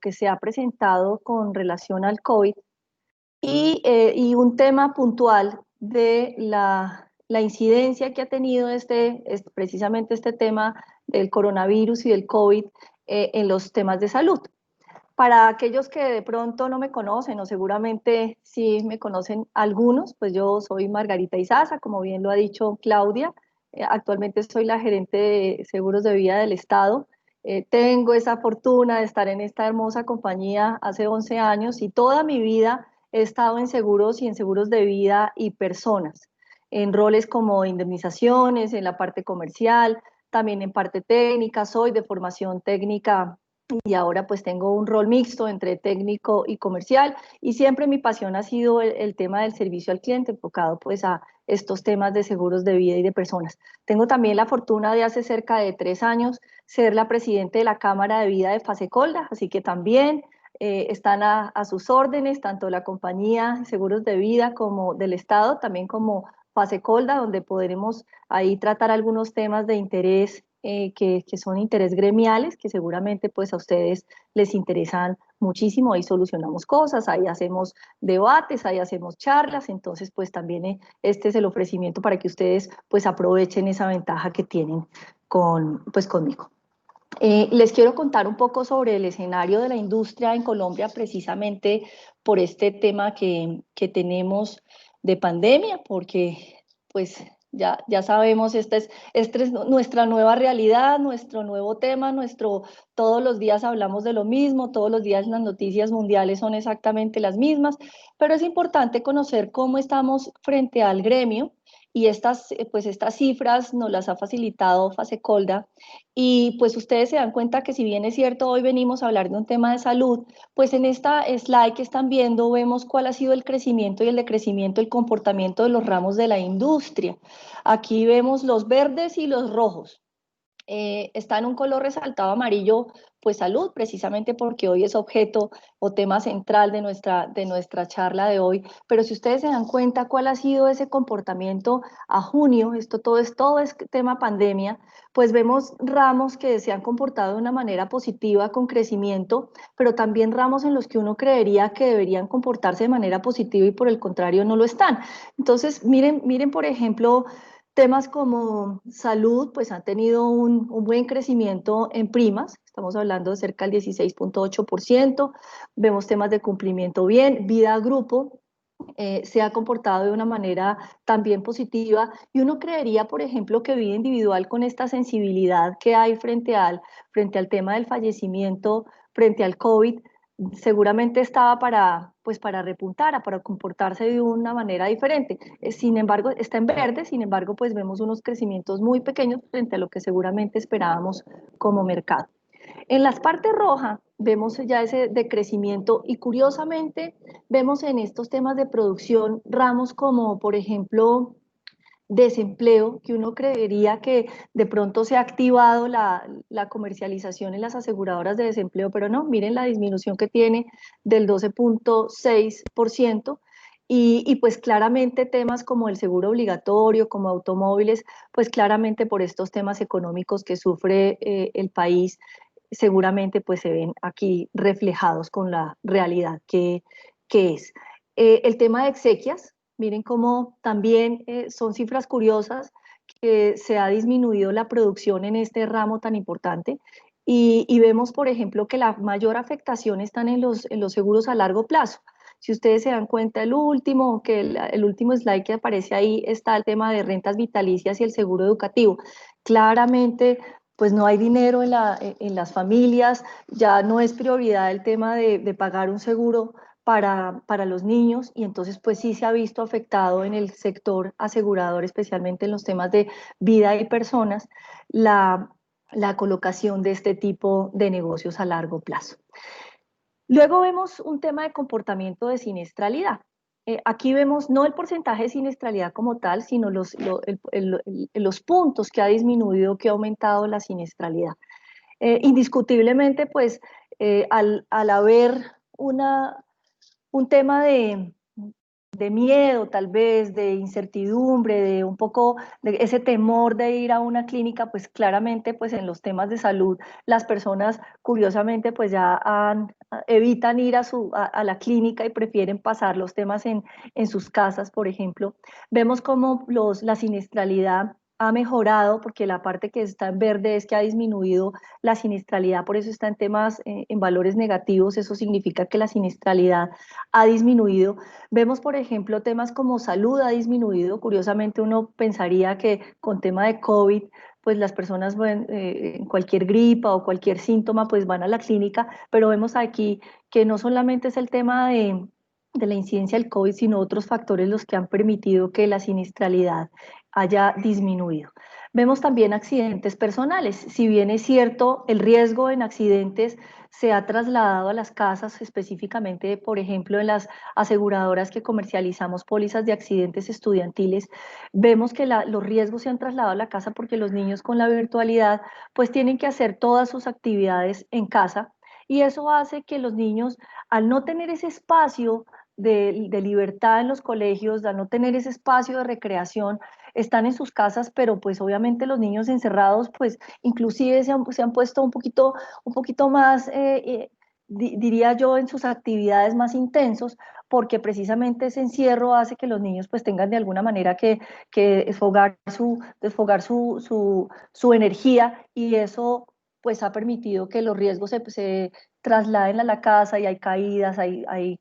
que se ha presentado con relación al COVID y un tema puntual de la incidencia que ha tenido precisamente este tema del coronavirus y del COVID en los temas de salud. Para aquellos que de pronto no me conocen o seguramente sí me conocen algunos, pues yo soy Margarita Izaza, como bien lo ha dicho Claudia. Actualmente soy la gerente de seguros de vida del Estado. Tengo esa fortuna de estar en esta hermosa compañía hace 11 años y toda mi vida he estado en seguros y en seguros de vida y personas, en roles como indemnizaciones, en la parte comercial, también en parte técnica. Soy de formación técnica y ahora pues tengo un rol mixto entre técnico y comercial, y siempre mi pasión ha sido el tema del servicio al cliente, enfocado pues a estos temas de seguros de vida y de personas. Tengo también la fortuna de hace cerca de 3 años ser la presidente de la Cámara de Vida de Fasecolda, así que también están a sus órdenes, tanto la compañía Seguros de Vida como del Estado, también como Fasecolda, donde podremos ahí tratar algunos temas de interés que son interés gremiales, que seguramente pues a ustedes les interesan muchísimo. Ahí solucionamos cosas, ahí hacemos debates, ahí hacemos charlas. Entonces pues también este es el ofrecimiento para que ustedes pues aprovechen esa ventaja que tienen conmigo. Les quiero contar un poco sobre el escenario de la industria en Colombia, precisamente por este tema que tenemos de pandemia, porque pues ya sabemos, esta es nuestra nueva realidad, nuestro nuevo tema, todos los días hablamos de lo mismo, todos los días las noticias mundiales son exactamente las mismas, pero es importante conocer cómo estamos frente al gremio, y estas cifras nos las ha facilitado Fasecolda. Y pues ustedes se dan cuenta que, si bien es cierto, hoy venimos a hablar de un tema de salud, pues en esta slide que están viendo vemos cuál ha sido el crecimiento y el decrecimiento, el comportamiento de los ramos de la industria. Aquí vemos los verdes y los rojos. Está en un color resaltado amarillo, pues salud, precisamente porque hoy es objeto o tema central de nuestra charla de hoy. Pero si ustedes se dan cuenta cuál ha sido ese comportamiento a junio, todo es tema pandemia, pues vemos ramos que se han comportado de una manera positiva con crecimiento, pero también ramos en los que uno creería que deberían comportarse de manera positiva y por el contrario no lo están. Entonces, miren por ejemplo, temas como salud, pues han tenido un buen crecimiento en primas, estamos hablando de cerca del 16,8%. Vemos temas de cumplimiento bien, vida a grupo, se ha comportado de una manera también positiva, y uno creería, por ejemplo, que vida individual, con esta sensibilidad que hay frente al tema del fallecimiento, frente al COVID, seguramente estaba para repuntar, para comportarse de una manera diferente. Sin embargo, está en verde. Sin embargo, pues vemos unos crecimientos muy pequeños frente a lo que seguramente esperábamos como mercado. En las partes rojas vemos ya ese decrecimiento, y curiosamente vemos en estos temas de producción ramos como, por ejemplo, desempleo, que uno creería que de pronto se ha activado la comercialización en las aseguradoras de desempleo, pero no. Miren la disminución que tiene del 12,6%. Y pues claramente temas como el seguro obligatorio, como automóviles, pues claramente por estos temas económicos que sufre el país, seguramente pues se ven aquí reflejados con la realidad que es. El tema de exequias, miren cómo también son cifras curiosas, que se ha disminuido la producción en este ramo tan importante, y vemos, por ejemplo, que la mayor afectación están en los seguros a largo plazo. Si ustedes se dan cuenta, el último slide que aparece ahí está el tema de rentas vitalicias y el seguro educativo. Claramente pues no hay dinero en las familias, ya no es prioridad el tema de pagar un seguro para los niños, y entonces pues sí se ha visto afectado en el sector asegurador, especialmente en los temas de vida y personas, la, la colocación de este tipo de negocios a largo plazo. Luego vemos un tema de comportamiento de siniestralidad. Aquí vemos no el porcentaje de siniestralidad como tal, sino los puntos que ha disminuido, que ha aumentado la siniestralidad. Indiscutiblemente, pues al haber un tema miedo, tal vez, de incertidumbre, de un poco de ese temor de ir a una clínica, pues claramente pues en los temas de salud las personas curiosamente pues ya evitan ir a la clínica y prefieren pasar los temas en sus casas, por ejemplo. Vemos como la siniestralidad ha mejorado, porque la parte que está en verde es que ha disminuido la siniestralidad, por eso está en temas, en valores negativos, eso significa que la siniestralidad ha disminuido. Vemos, por ejemplo, temas como salud ha disminuido. Curiosamente, uno pensaría que con tema de COVID, pues las personas en cualquier gripa o cualquier síntoma, pues van a la clínica, pero vemos aquí que no solamente es el tema de la incidencia del COVID, sino otros factores los que han permitido que la siniestralidad haya disminuido. Vemos también accidentes personales. Si bien es cierto, el riesgo en accidentes se ha trasladado a las casas, específicamente, por ejemplo, en las aseguradoras que comercializamos pólizas de accidentes estudiantiles, vemos que los riesgos se han trasladado a la casa porque los niños con la virtualidad pues tienen que hacer todas sus actividades en casa y eso hace que los niños, al no tener ese espacio de libertad en los colegios, al no tener ese espacio de recreación, están en sus casas, pero pues obviamente los niños encerrados, pues inclusive se han puesto un poquito más, diría yo, en sus actividades más intensos, porque precisamente ese encierro hace que los niños pues tengan de alguna manera que desfogar su energía y eso pues ha permitido que los riesgos se trasladen a la casa y hay caídas, hay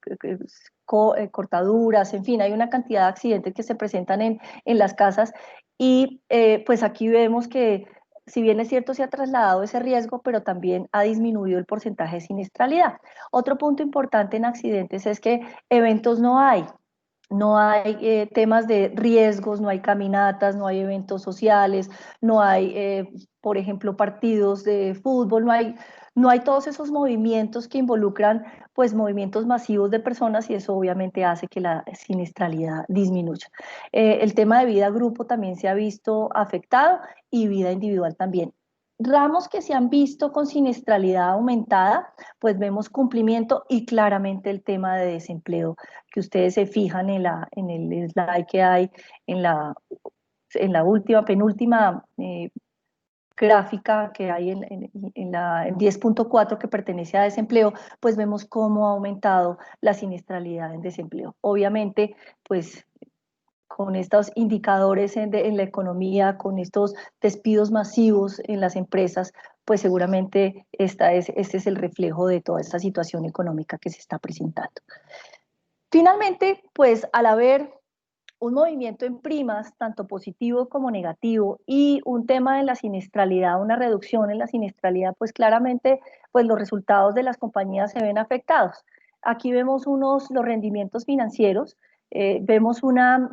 cortaduras, en fin, hay una cantidad de accidentes que se presentan en las casas y pues aquí vemos que si bien es cierto se ha trasladado ese riesgo, pero también ha disminuido el porcentaje de siniestralidad. Otro punto importante en accidentes es que eventos no hay. No hay temas de riesgos, no hay caminatas, no hay eventos sociales, no hay, por ejemplo, partidos de fútbol, no hay todos esos movimientos que involucran pues movimientos masivos de personas y eso obviamente hace que la siniestralidad disminuya. El tema de vida grupo también se ha visto afectado y vida individual también. Ramos que se han visto con siniestralidad aumentada, pues vemos cumplimiento y claramente el tema de desempleo que ustedes se fijan en el slide que hay en la última, penúltima gráfica que hay en 10.4 que pertenece a desempleo, pues vemos cómo ha aumentado la siniestralidad en desempleo. Obviamente, pues con estos indicadores en la economía, con estos despidos masivos en las empresas, pues seguramente este es el reflejo de toda esta situación económica que se está presentando. Finalmente, pues al haber un movimiento en primas, tanto positivo como negativo, y un tema de la siniestralidad, una reducción en la siniestralidad, pues claramente pues los resultados de las compañías se ven afectados. Aquí vemos los rendimientos financieros, vemos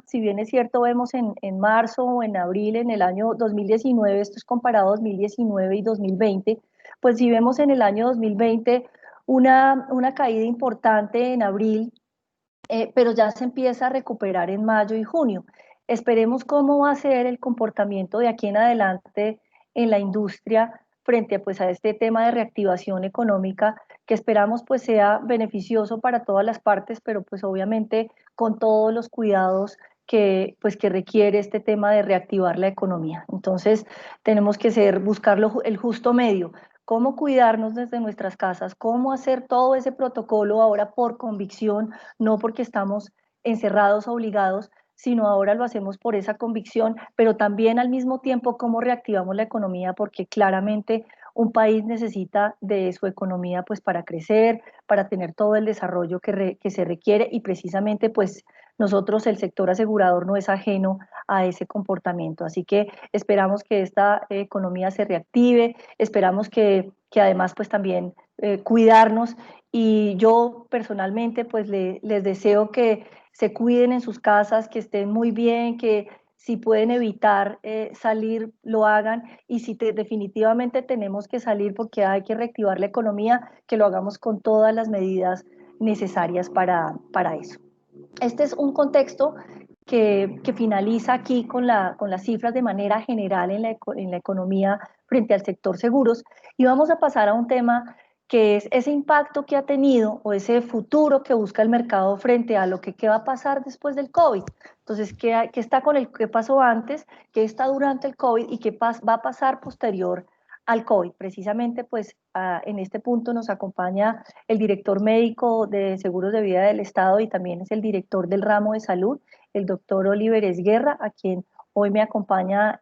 si bien es cierto, vemos en marzo o en abril en el año 2019, esto es comparado 2019 y 2020, pues si vemos en el año 2020 una caída importante en abril, pero ya se empieza a recuperar en mayo y junio. Esperemos cómo va a ser el comportamiento de aquí en adelante en la industria frente pues, a este tema de reactivación económica que esperamos pues sea beneficioso para todas las partes, pero pues obviamente con todos los cuidados que requiere este tema de reactivar la economía. Entonces tenemos que buscar el justo medio, cómo cuidarnos desde nuestras casas, cómo hacer todo ese protocolo ahora por convicción, no porque estamos encerrados, obligados, sino ahora lo hacemos por esa convicción, pero también al mismo tiempo cómo reactivamos la economía, porque claramente un país necesita de su economía pues para crecer, para tener todo el desarrollo que se requiere y precisamente pues nosotros el sector asegurador no es ajeno a ese comportamiento. Así que esperamos que esta economía se reactive, esperamos que además pues también cuidarnos y yo personalmente pues les deseo que se cuiden en sus casas, que estén muy bien, que si pueden evitar salir, lo hagan y si definitivamente tenemos que salir porque hay que reactivar la economía, que lo hagamos con todas las medidas necesarias para eso. Este es un contexto que finaliza aquí con las cifras de manera general en la economía frente al sector seguros y vamos a pasar a un tema que es ese impacto que ha tenido o ese futuro que busca el mercado frente a lo que qué va a pasar después del COVID. Entonces, ¿qué está con el qué pasó antes, qué está durante el COVID y qué va a pasar posterior al COVID? Precisamente, pues en este punto nos acompaña el director médico de Seguros de Vida del Estado y también es el director del ramo de salud, el doctor Oliver Esguerra, a quien hoy me acompaña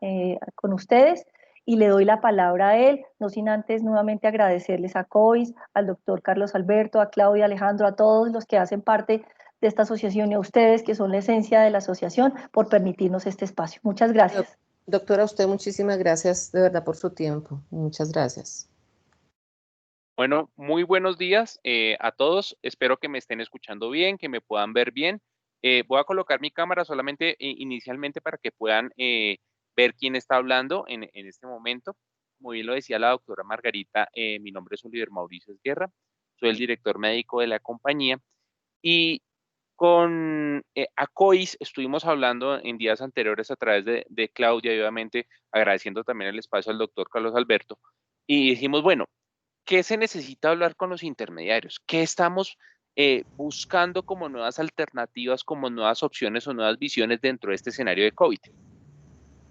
con ustedes y le doy la palabra a él, no sin antes nuevamente agradecerles a COIS, al doctor Carlos Alberto, a Claudia Alejandro, a todos los que hacen parte de esta asociación y a ustedes que son la esencia de la asociación por permitirnos este espacio. Muchas gracias. Doctora, a usted muchísimas gracias de verdad por su tiempo. Muchas gracias. Bueno, muy buenos días a todos. Espero que me estén escuchando bien, que me puedan ver bien. Voy a colocar mi cámara solamente inicialmente para que puedan ver quién está hablando en este momento. Como bien lo decía la doctora Margarita, mi nombre es Oliver Mauricio Esguerra, soy el director médico de la compañía y con ACOIS estuvimos hablando en días anteriores a través de Claudia y obviamente agradeciendo también el espacio al doctor Carlos Alberto y dijimos, bueno, ¿qué se necesita hablar con los intermediarios? ¿Qué estamos buscando como nuevas alternativas, como nuevas opciones o nuevas visiones dentro de este escenario de COVID?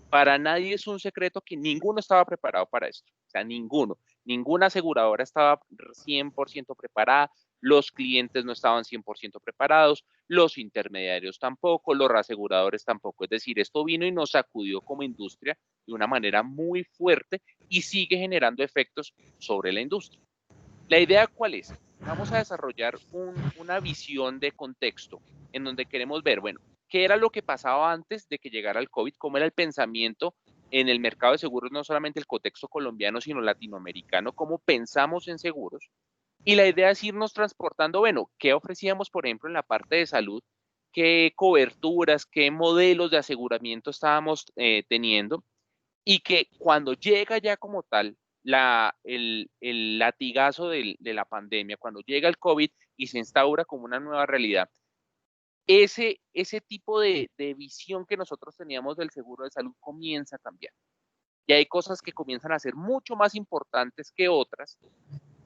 Para nadie es un secreto que ninguno estaba preparado para esto. O sea, ninguno. Ninguna aseguradora estaba 100% preparada. Los clientes no estaban 100% preparados. Los intermediarios tampoco. Los aseguradores tampoco. Es decir, esto vino y nos sacudió como industria de una manera muy fuerte y sigue generando efectos sobre la industria. ¿La idea cuál es? Vamos a desarrollar una visión de contexto en donde queremos ver, bueno, qué era lo que pasaba antes de que llegara el COVID, cómo era el pensamiento en el mercado de seguros, no solamente el contexto colombiano, sino latinoamericano, cómo pensamos en seguros. Y la idea es irnos transportando, bueno, qué ofrecíamos, por ejemplo, en la parte de salud, qué coberturas, qué modelos de aseguramiento estábamos teniendo y que cuando llega ya como tal el latigazo de la pandemia, cuando llega el COVID y se instaura como una nueva realidad, ese tipo de visión que nosotros teníamos del seguro de salud comienza a cambiar. Y hay cosas que comienzan a ser mucho más importantes que otras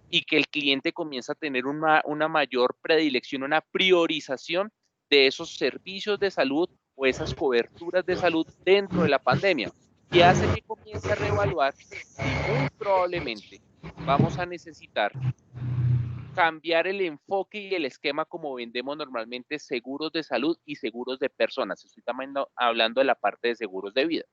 y que el cliente comienza a tener una mayor predilección, una priorización de esos servicios de salud o esas coberturas de salud dentro de la pandemia, que hace que comience a reevaluar si muy probablemente vamos a necesitar cambiar el enfoque y el esquema como vendemos normalmente seguros de salud y seguros de personas. Estoy también hablando de la parte de seguros de vida.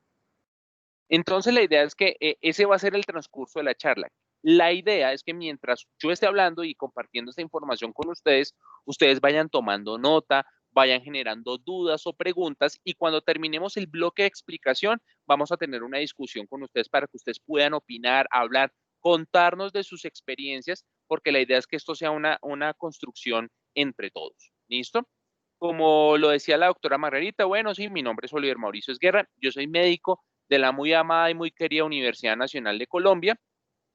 Entonces la idea es que ese va a ser el transcurso de la charla. La idea es que mientras yo esté hablando y compartiendo esta información con ustedes, ustedes vayan tomando nota, vayan generando dudas o preguntas y cuando terminemos el bloque de explicación, vamos a tener una discusión con ustedes para que ustedes puedan opinar, hablar, contarnos de sus experiencias, porque la idea es que esto sea una construcción entre todos. ¿Listo? Como lo decía la doctora Margarita, bueno, sí, mi nombre es Oliver Mauricio Esguerra, yo soy médico de la muy amada y muy querida Universidad Nacional de Colombia.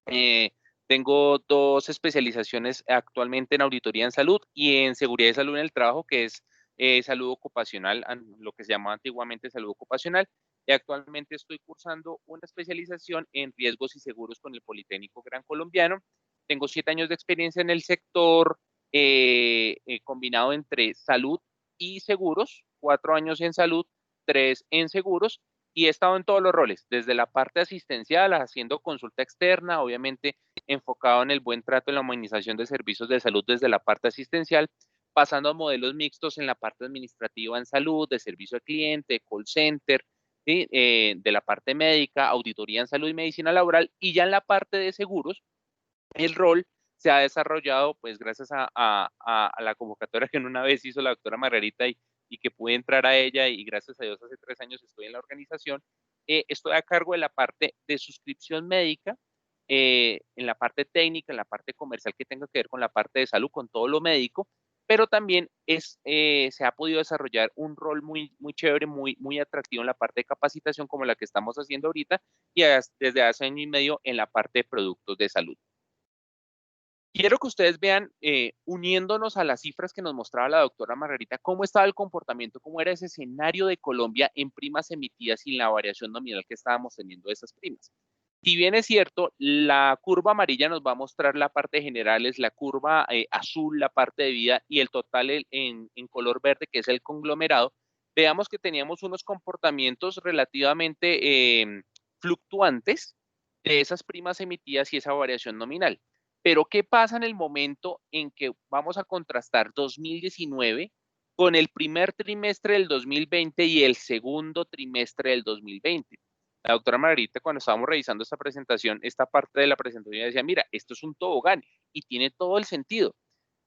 Eh, Tengo dos especializaciones actualmente en auditoría en salud y en seguridad y salud en el trabajo, que es salud ocupacional, lo que se llamaba antiguamente salud ocupacional. Y actualmente estoy cursando una especialización en riesgos y seguros con el Politécnico Gran Colombiano. Tengo 7 años de experiencia en el sector combinado entre salud y seguros, 4 años en salud, 3 en seguros y he estado en todos los roles, desde la parte asistencial, haciendo consulta externa, obviamente enfocado en el buen trato en la humanización de servicios de salud desde la parte asistencial, pasando a modelos mixtos en la parte administrativa en salud, de servicio al cliente, call center, ¿sí? De la parte médica, auditoría en salud y medicina laboral, y ya en la parte de seguros, el rol se ha desarrollado, pues gracias a la convocatoria que una vez hizo la doctora Margarita y que pude entrar a ella y gracias a Dios hace 3 años estoy en la organización, estoy a cargo de la parte de suscripción médica, en la parte técnica, en la parte comercial que tenga que ver con la parte de salud, con todo lo médico, pero también se ha podido desarrollar un rol muy, muy chévere, muy atractivo en la parte de capacitación como la que estamos haciendo ahorita y desde hace año y medio en la parte de productos de salud. Quiero que ustedes vean, uniéndonos a las cifras que nos mostraba la doctora Margarita, cómo estaba el comportamiento, cómo era ese escenario de Colombia en primas emitidas sin la variación nominal que estábamos teniendo de esas primas. Si bien es cierto, la curva amarilla nos va a mostrar la parte general, es la curva azul, la parte de vida, y el total en color verde, que es el conglomerado, veamos que teníamos unos comportamientos relativamente fluctuantes de esas primas emitidas y esa variación nominal. Pero, ¿qué pasa en el momento en que vamos a contrastar 2019 con el primer trimestre del 2020 y el segundo trimestre del 2020? La doctora Margarita, cuando estábamos revisando esta presentación, esta parte de la presentación decía, mira, esto es un tobogán y tiene todo el sentido.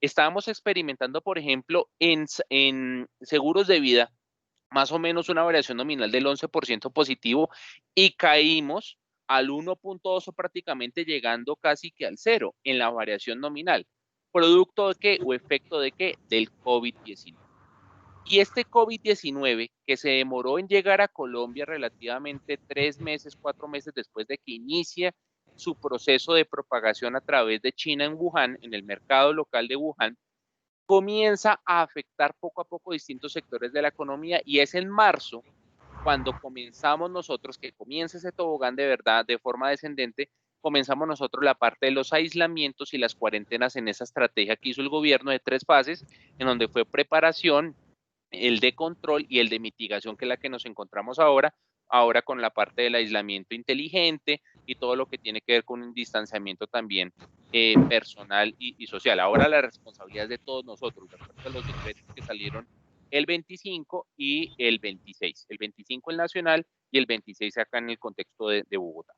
Estábamos experimentando, por ejemplo, en seguros de vida, más o menos una variación nominal del 11% positivo y caímos al 1.2 o prácticamente llegando casi que al cero en la variación nominal. ¿Producto de qué o efecto de qué? Del COVID-19. Y este COVID-19, que se demoró en llegar a Colombia relativamente 3 meses, 4 meses después de que inicia su proceso de propagación a través de China en Wuhan, en el mercado local de Wuhan, comienza a afectar poco a poco distintos sectores de la economía, y es en marzo cuando comenzamos nosotros, que comienza ese tobogán de verdad de forma descendente, comenzamos nosotros la parte de los aislamientos y las cuarentenas en esa estrategia que hizo el gobierno de 3 fases, en donde fue preparación, el de control y el de mitigación, que es la que nos encontramos ahora con la parte del aislamiento inteligente y todo lo que tiene que ver con un distanciamiento también personal y social. Ahora la responsabilidad es de todos nosotros, de acuerdo a los decretos que salieron el 25 y el 26. El 25 el nacional y el 26 acá en el contexto de Bogotá.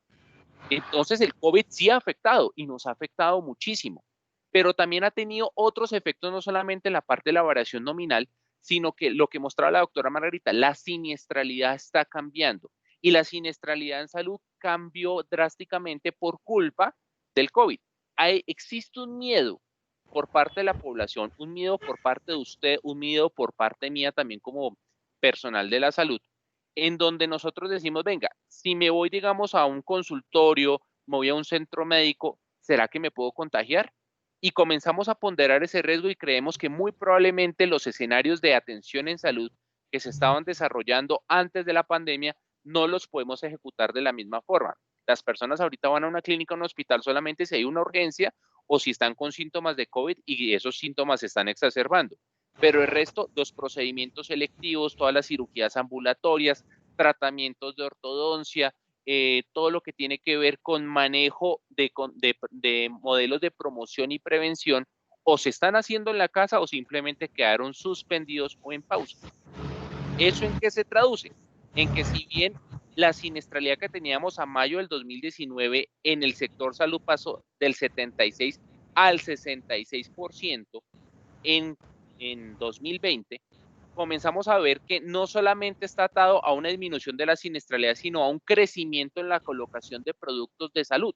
Entonces el COVID sí ha afectado y nos ha afectado muchísimo, pero también ha tenido otros efectos, no solamente en la parte de la variación nominal, sino que lo que mostraba la doctora Margarita, la siniestralidad está cambiando, y la siniestralidad en salud cambió drásticamente por culpa del COVID. Existe un miedo por parte de la población, un miedo por parte de usted, un miedo por parte mía también como personal de la salud, en donde nosotros decimos, venga, si me voy, digamos, a un consultorio, me voy a un centro médico, ¿será que me puedo contagiar? Y comenzamos a ponderar ese riesgo y creemos que muy probablemente los escenarios de atención en salud que se estaban desarrollando antes de la pandemia no los podemos ejecutar de la misma forma. Las personas ahorita van a una clínica o un hospital solamente si hay una urgencia o si están con síntomas de COVID y esos síntomas se están exacerbando. Pero el resto, los procedimientos selectivos, todas las cirugías ambulatorias, tratamientos de ortodoncia, todo lo que tiene que ver con manejo de modelos de promoción y prevención, o se están haciendo en la casa o simplemente quedaron suspendidos o en pausa. ¿Eso en qué se traduce? En que si bien la siniestralidad que teníamos a mayo del 2019 en el sector salud pasó del 76 al 66% en 2020, comenzamos a ver que no solamente está atado a una disminución de la siniestralidad, sino a un crecimiento en la colocación de productos de salud,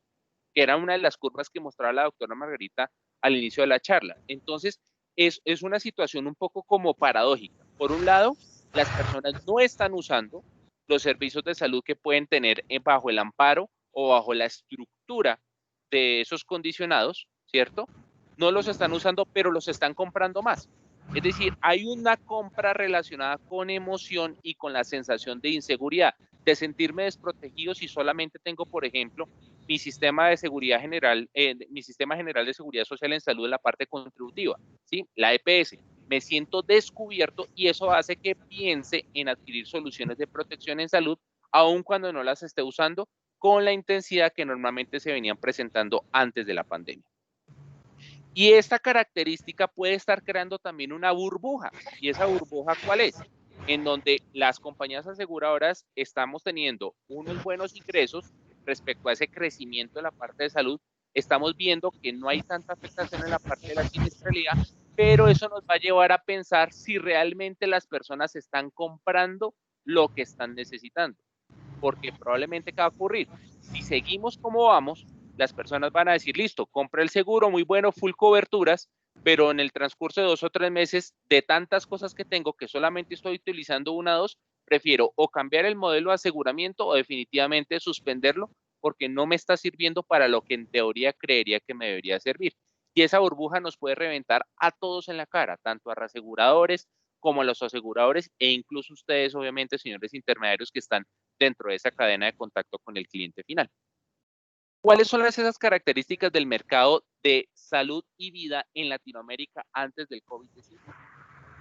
que era una de las curvas que mostraba la doctora Margarita al inicio de la charla. Entonces, es una situación un poco como paradójica. Por un lado, las personas no están usando los servicios de salud que pueden tener bajo el amparo o bajo la estructura de esos condicionados, ¿cierto? No los están usando, pero los están comprando más. Es decir, hay una compra relacionada con emoción y con la sensación de inseguridad, de sentirme desprotegido si solamente tengo, por ejemplo, mi sistema de seguridad general, mi sistema general de seguridad social en salud en la parte contributiva, ¿sí? La EPS. Me siento descubierto y eso hace que piense en adquirir soluciones de protección en salud, aun cuando no las esté usando con la intensidad que normalmente se venían presentando antes de la pandemia. Y esta característica puede estar creando también una burbuja. ¿Y esa burbuja cuál es? En donde las compañías aseguradoras estamos teniendo unos buenos ingresos respecto a ese crecimiento de la parte de salud. Estamos viendo que no hay tanta afectación en la parte de la siniestralidad, pero eso nos va a llevar a pensar si realmente las personas están comprando lo que están necesitando. Porque probablemente ¿qué va a ocurrir? Si seguimos como vamos, las personas van a decir, listo, compré el seguro, muy bueno, full coberturas, pero en el transcurso de 2 o 3 meses, de tantas cosas que tengo que solamente estoy utilizando una o dos, prefiero o cambiar el modelo de aseguramiento o definitivamente suspenderlo porque no me está sirviendo para lo que en teoría creería que me debería servir. Y esa burbuja nos puede reventar a todos en la cara, tanto a reaseguradores como a los aseguradores e incluso ustedes, obviamente, señores intermediarios que están dentro de esa cadena de contacto con el cliente final. ¿Cuáles son esas características del mercado de salud y vida en Latinoamérica antes del COVID-19?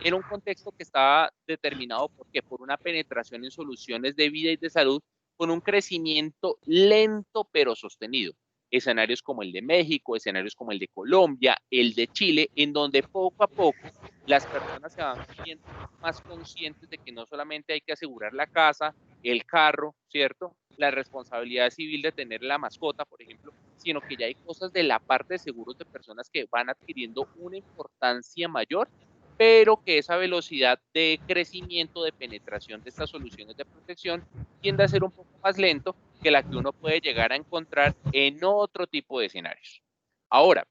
Era un contexto que estaba determinado por una penetración en soluciones de vida y de salud con un crecimiento lento pero sostenido. Escenarios como el de México, escenarios como el de Colombia, el de Chile, en donde poco a poco las personas se van viendo más conscientes de que no solamente hay que asegurar la casa, el carro, ¿cierto? La responsabilidad civil de tener la mascota, por ejemplo, sino que ya hay cosas de la parte de seguros de personas que van adquiriendo una importancia mayor, pero que esa velocidad de crecimiento, de penetración de estas soluciones de protección tiende a ser un poco más lento que la que uno puede llegar a encontrar en otro tipo de escenarios. Ahora,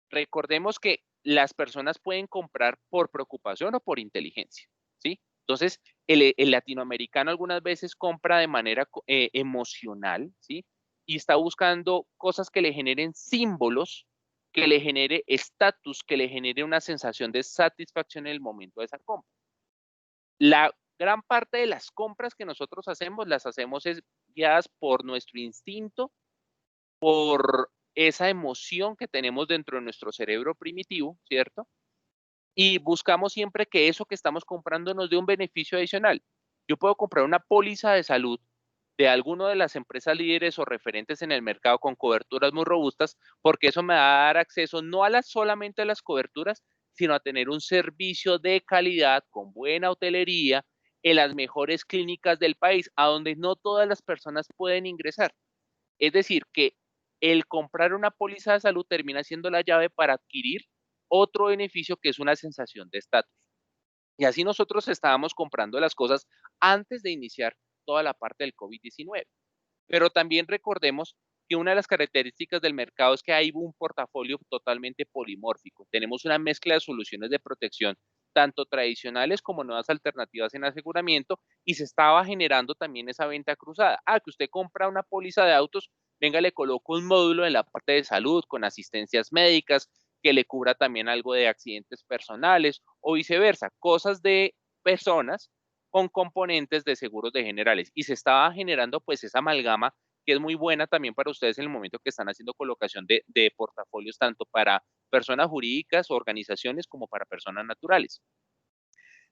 recordemos que las personas pueden comprar por preocupación o por inteligencia, ¿sí? Entonces, el latinoamericano algunas veces compra de manera emocional, ¿sí? Y está buscando cosas que le generen símbolos, que le genere estatus, que le genere una sensación de satisfacción en el momento de esa compra. La gran parte de las compras que nosotros hacemos, las hacemos guiadas por nuestro instinto, por esa emoción que tenemos dentro de nuestro cerebro primitivo, ¿cierto? Y buscamos siempre que eso que estamos comprando nos dé un beneficio adicional. Yo puedo comprar una póliza de salud de alguna de las empresas líderes o referentes en el mercado con coberturas muy robustas, porque eso me va a dar acceso no a solamente a las coberturas, sino a tener un servicio de calidad con buena hotelería en las mejores clínicas del país, a donde no todas las personas pueden ingresar. Es decir, que el comprar una póliza de salud termina siendo la llave para adquirir otro beneficio que es una sensación de estatus. Y así nosotros estábamos comprando las cosas antes de iniciar toda la parte del COVID-19. Pero también recordemos que una de las características del mercado es que hay un portafolio totalmente polimórfico. Tenemos una mezcla de soluciones de protección, tanto tradicionales como nuevas alternativas en aseguramiento, y se estaba generando también esa venta cruzada. Que usted compra una póliza de autos, venga, le coloco un módulo en la parte de salud con asistencias médicas que le cubra también algo de accidentes personales o viceversa, cosas de personas con componentes de seguros de generales, y se estaba generando pues esa amalgama que es muy buena también para ustedes en el momento que están haciendo colocación de portafolios tanto para personas jurídicas o organizaciones como para personas naturales.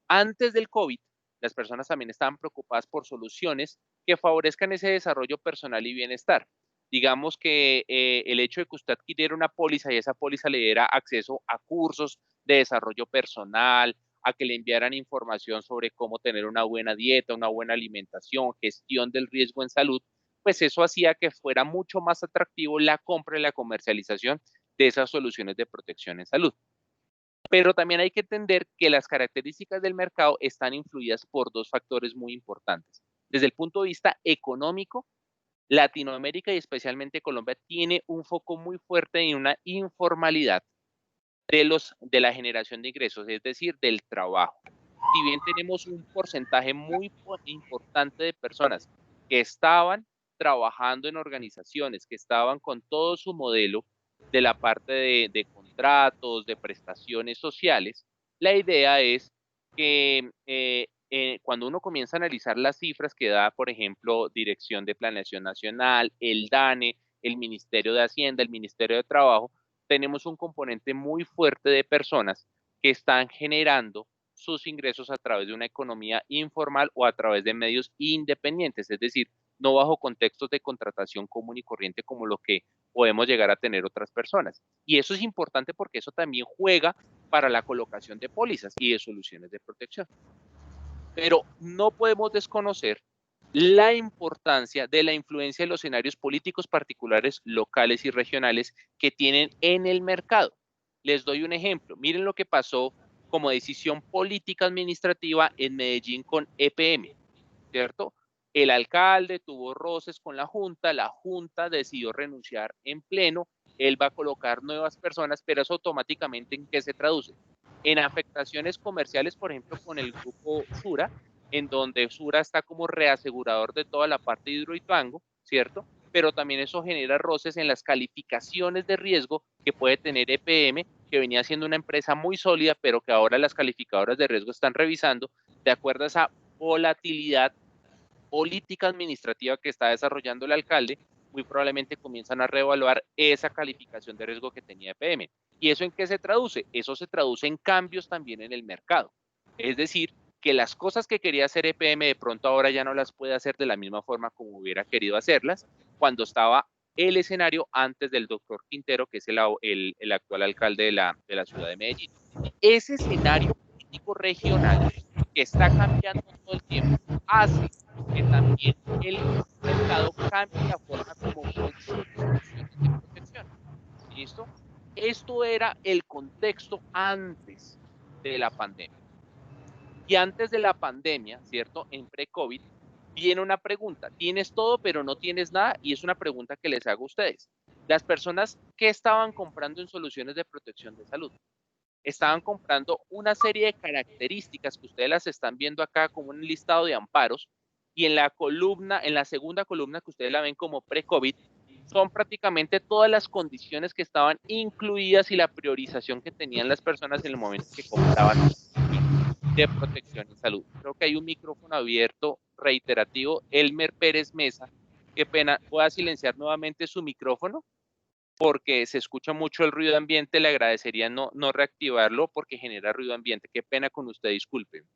Antes del COVID, las personas también estaban preocupadas por soluciones que favorezcan ese desarrollo personal y bienestar. Digamos que el hecho de que usted adquiriera una póliza y esa póliza le diera acceso a cursos de desarrollo personal, a que le enviaran información sobre cómo tener una buena dieta, una buena alimentación, gestión del riesgo en salud, pues eso hacía que fuera mucho más atractivo la compra y la comercialización de esas soluciones de protección en salud. Pero también hay que entender que las características del mercado están influidas por dos factores muy importantes. Desde el punto de vista económico, Latinoamérica y especialmente Colombia tiene un foco muy fuerte en una informalidad de la generación de ingresos, es decir, del trabajo. Si bien tenemos un porcentaje muy importante de personas que estaban trabajando en organizaciones, que estaban con todo su modelo de la parte de contratos, de prestaciones sociales, la idea es que cuando uno comienza a analizar las cifras que da, por ejemplo, Dirección de Planeación Nacional, el DANE, el Ministerio de Hacienda, el Ministerio de Trabajo, tenemos un componente muy fuerte de personas que están generando sus ingresos a través de una economía informal o a través de medios independientes, es decir, no bajo contextos de contratación común y corriente como lo que podemos llegar a tener otras personas. Y eso es importante porque eso también juega para la colocación de pólizas y de soluciones de protección. Pero no podemos desconocer la importancia de la influencia de los escenarios políticos particulares, locales y regionales que tienen en el mercado. Les doy un ejemplo. Miren lo que pasó como decisión política administrativa en Medellín con EPM, ¿cierto? El alcalde tuvo roces con la junta decidió renunciar en pleno, él va a colocar nuevas personas, pero eso automáticamente ¿en qué se traduce? En afectaciones comerciales, por ejemplo, con el grupo Sura, en donde Sura está como reasegurador de toda la parte de Hidroituango, ¿cierto? Pero también eso genera roces en las calificaciones de riesgo que puede tener EPM, que venía siendo una empresa muy sólida, pero que ahora las calificadoras de riesgo están revisando de acuerdo a esa volatilidad política administrativa que está desarrollando el alcalde, muy probablemente comienzan a reevaluar esa calificación de riesgo que tenía EPM. ¿Y eso en qué se traduce? Eso se traduce en cambios también en el mercado. Es decir, que las cosas que quería hacer EPM de pronto ahora ya no las puede hacer de la misma forma como hubiera querido hacerlas cuando estaba el escenario antes del doctor Quintero, que es el actual alcalde de la ciudad de Medellín. Ese escenario político regional que está cambiando todo el tiempo hace que también el mercado cambie la forma como consume soluciones de protección. ¿Listo? Esto era el contexto antes de la pandemia. Y antes de la pandemia, ¿cierto? En pre-COVID, viene una pregunta. Tienes todo, pero no tienes nada, y es una pregunta que les hago a ustedes. Las personas que estaban comprando en soluciones de protección de salud, estaban comprando una serie de características que ustedes las están viendo acá como un listado de amparos, y en la segunda columna que ustedes la ven como pre-COVID, son prácticamente todas las condiciones que estaban incluidas y la priorización que tenían las personas en el momento que compraban de protección en salud. Creo que hay un micrófono abierto reiterativo. Elmer Pérez Mesa, qué pena, voy a silenciar nuevamente su micrófono porque se escucha mucho el ruido ambiente. Le agradecería no reactivarlo porque genera ruido ambiente. Qué pena con usted, disculpen.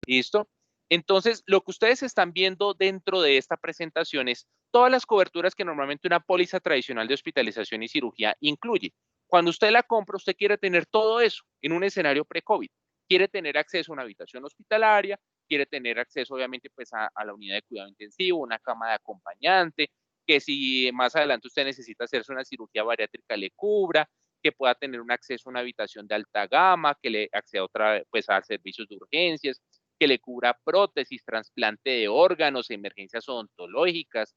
¿Listo? Entonces, lo que ustedes están viendo dentro de esta presentación es todas las coberturas que normalmente una póliza tradicional de hospitalización y cirugía incluye. Cuando usted la compra, usted quiere tener todo eso en un escenario pre-COVID. Quiere tener acceso a una habitación hospitalaria, quiere tener acceso, obviamente, pues a la unidad de cuidado intensivo, una cama de acompañante, que si más adelante usted necesita hacerse una cirugía bariátrica le cubra, que pueda tener un acceso a una habitación de alta gama, que le acceda pues a servicios de urgencias, que le cubra prótesis, trasplante de órganos, emergencias odontológicas,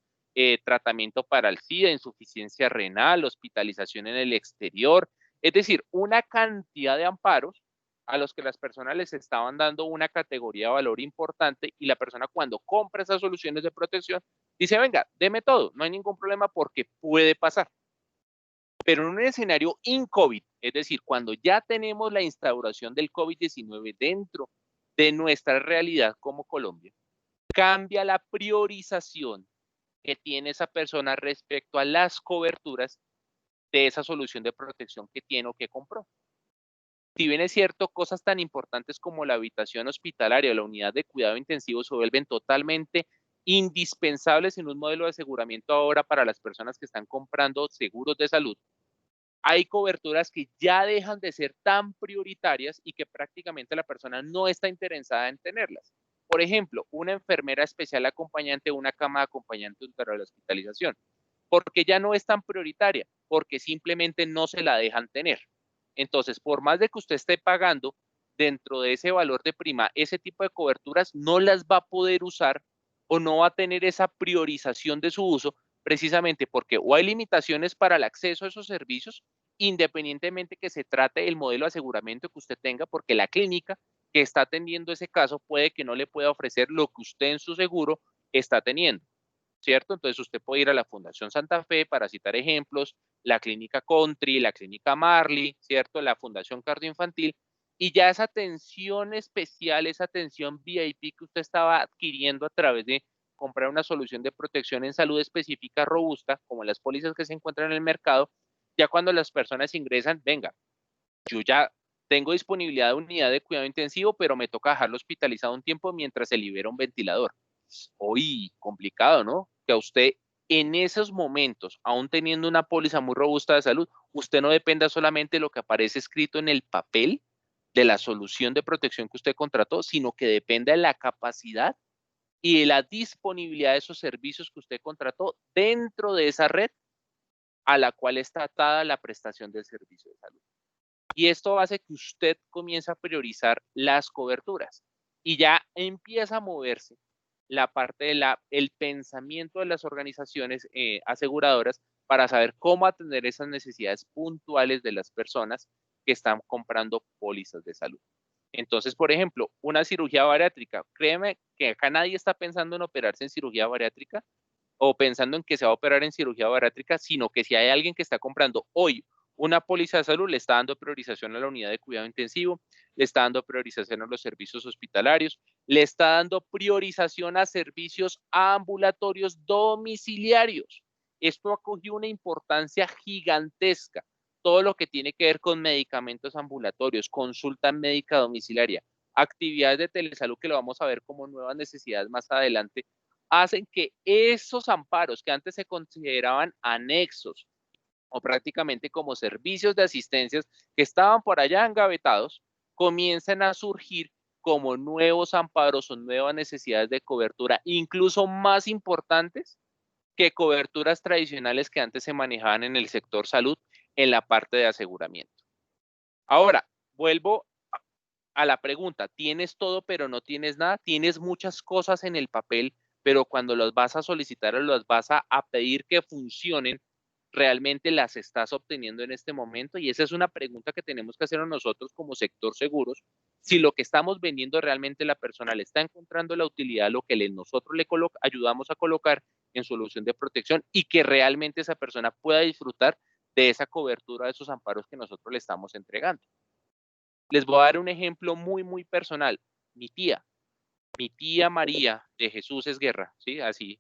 tratamiento para el SIDA, insuficiencia renal, hospitalización en el exterior, es decir, una cantidad de amparos a los que las personas les estaban dando una categoría de valor importante, y la persona cuando compra esas soluciones de protección dice, venga, deme todo, no hay ningún problema porque puede pasar. Pero en un escenario in-COVID, es decir, cuando ya tenemos la instauración del COVID-19 dentro de nuestra realidad como Colombia, cambia la priorización que tiene esa persona respecto a las coberturas de esa solución de protección que tiene o que compró. Si bien es cierto, cosas tan importantes como la habitación hospitalaria o la unidad de cuidado intensivo se vuelven totalmente indispensables en un modelo de aseguramiento ahora para las personas que están comprando seguros de salud, hay coberturas que ya dejan de ser tan prioritarias y que prácticamente la persona no está interesada en tenerlas. Por ejemplo, una enfermera especial acompañante o una cama de acompañante durante la hospitalización, porque ya no es tan prioritaria, porque simplemente no se la dejan tener. Entonces, por más de que usted esté pagando dentro de ese valor de prima, ese tipo de coberturas no las va a poder usar o no va a tener esa priorización de su uso, precisamente porque o hay limitaciones para el acceso a esos servicios, independientemente que se trate del modelo de aseguramiento que usted tenga, porque la clínica que está atendiendo ese caso puede que no le pueda ofrecer lo que usted en su seguro está teniendo, ¿cierto? Entonces usted puede ir a la Fundación Santa Fe, para citar ejemplos, la Clínica Country, la Clínica Marley, ¿cierto? La Fundación Cardioinfantil, y ya esa atención especial, esa atención VIP que usted estaba adquiriendo a través de comprar una solución de protección en salud específica robusta, como las pólizas que se encuentran en el mercado, ya cuando las personas ingresan, venga, yo ya tengo disponibilidad de unidad de cuidado intensivo, pero me toca dejarlo hospitalizado un tiempo mientras se libera un ventilador. Uy, complicado, ¿no? Que a usted en esos momentos, aún teniendo una póliza muy robusta de salud, usted no dependa solamente de lo que aparece escrito en el papel de la solución de protección que usted contrató, sino que dependa de la capacidad y de la disponibilidad de esos servicios que usted contrató dentro de esa red a la cual está atada la prestación del servicio de salud. Y esto hace que usted comience a priorizar las coberturas y ya empieza a moverse la parte del pensamiento de las organizaciones aseguradoras para saber cómo atender esas necesidades puntuales de las personas que están comprando pólizas de salud. Entonces, por ejemplo, una cirugía bariátrica, créeme que acá nadie está pensando en operarse en cirugía bariátrica o pensando en que se va a operar en cirugía bariátrica, sino que si hay alguien que está comprando hoy una póliza de salud, le está dando priorización a la unidad de cuidado intensivo, le está dando priorización a los servicios hospitalarios, le está dando priorización a servicios ambulatorios domiciliarios. Esto ha cogido una importancia gigantesca. Todo lo que tiene que ver con medicamentos ambulatorios, consulta médica domiciliaria, actividades de telesalud, que lo vamos a ver como nuevas necesidades más adelante, hacen que esos amparos que antes se consideraban anexos o prácticamente como servicios de asistencia que estaban por allá engavetados, comiencen a surgir como nuevos amparos o nuevas necesidades de cobertura, incluso más importantes que coberturas tradicionales que antes se manejaban en el sector salud en la parte de aseguramiento. Ahora, vuelvo a la pregunta, ¿tienes todo pero no tienes nada? Tienes muchas cosas en el papel, pero cuando las vas a solicitar o las vas a pedir que funcionen, ¿realmente las estás obteniendo en este momento? Y esa es una pregunta que tenemos que hacernos nosotros como sector seguros. Si lo que estamos vendiendo realmente la persona le está encontrando la utilidad, lo que nosotros le ayudamos a colocar en solución de protección y que realmente esa persona pueda disfrutar de esa cobertura, de esos amparos que nosotros le estamos entregando. Les voy a dar un ejemplo muy personal. Mi tía María de Jesús Esguerra, ¿sí? Así,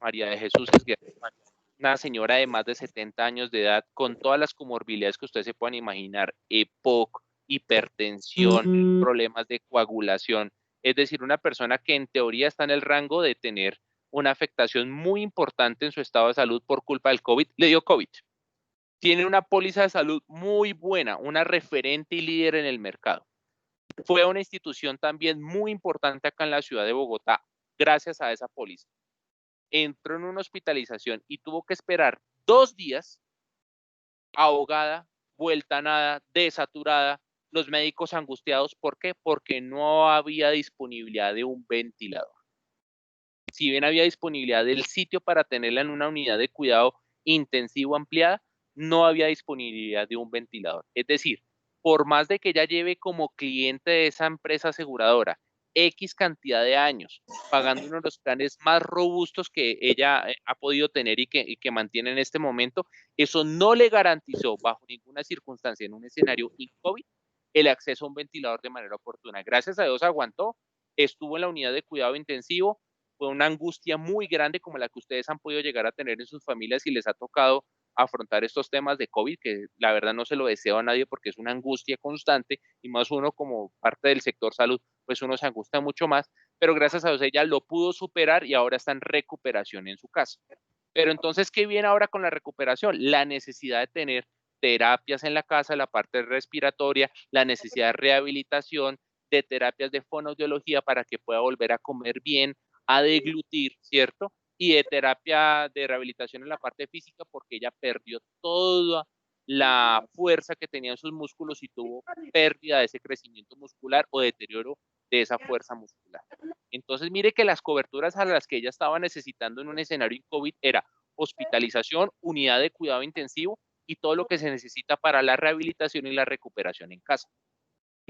María de Jesús Esguerra, una señora de más de 70 años de edad con todas las comorbilidades que ustedes se puedan imaginar, EPOC, hipertensión, problemas de coagulación, es decir, una persona que en teoría está en el rango de tener una afectación muy importante en su estado de salud por culpa del COVID, le dio COVID. Tiene una póliza de salud muy buena, una referente y líder en el mercado. Fue una institución también muy importante acá en la ciudad de Bogotá, gracias a esa póliza. Entró en una hospitalización y tuvo que esperar 2 días, ahogada, vuelta a nada, desaturada, los médicos angustiados. ¿Por qué? Porque no había disponibilidad de un ventilador. Si bien había disponibilidad del sitio para tenerla en una unidad de cuidado intensivo ampliada, no había disponibilidad de un ventilador. Es decir, por más de que ella lleve como cliente de esa empresa aseguradora X cantidad de años, pagando uno de los planes más robustos que ella ha podido tener y que mantiene en este momento, eso no le garantizó bajo ninguna circunstancia en un escenario COVID el acceso a un ventilador de manera oportuna. Gracias a Dios aguantó, estuvo en la unidad de cuidado intensivo. Fue una angustia muy grande como la que ustedes han podido llegar a tener en sus familias y les ha tocado afrontar estos temas de COVID, que la verdad no se lo deseo a nadie porque es una angustia constante y más uno como parte del sector salud, pues uno se angustia mucho más, pero gracias a Dios ella lo pudo superar y ahora está en recuperación en su casa. Pero entonces, ¿qué viene ahora con la recuperación? La necesidad de tener terapias en la casa, la parte respiratoria, la necesidad de rehabilitación, de terapias de fonoaudiología para que pueda volver a comer bien, a deglutir, ¿cierto? Y de terapia de rehabilitación en la parte física porque ella perdió toda la fuerza que tenía en sus músculos y tuvo pérdida de ese crecimiento muscular o deterioro de esa fuerza muscular. Entonces, mire que las coberturas a las que ella estaba necesitando en un escenario COVID era hospitalización, unidad de cuidado intensivo y todo lo que se necesita para la rehabilitación y la recuperación en casa.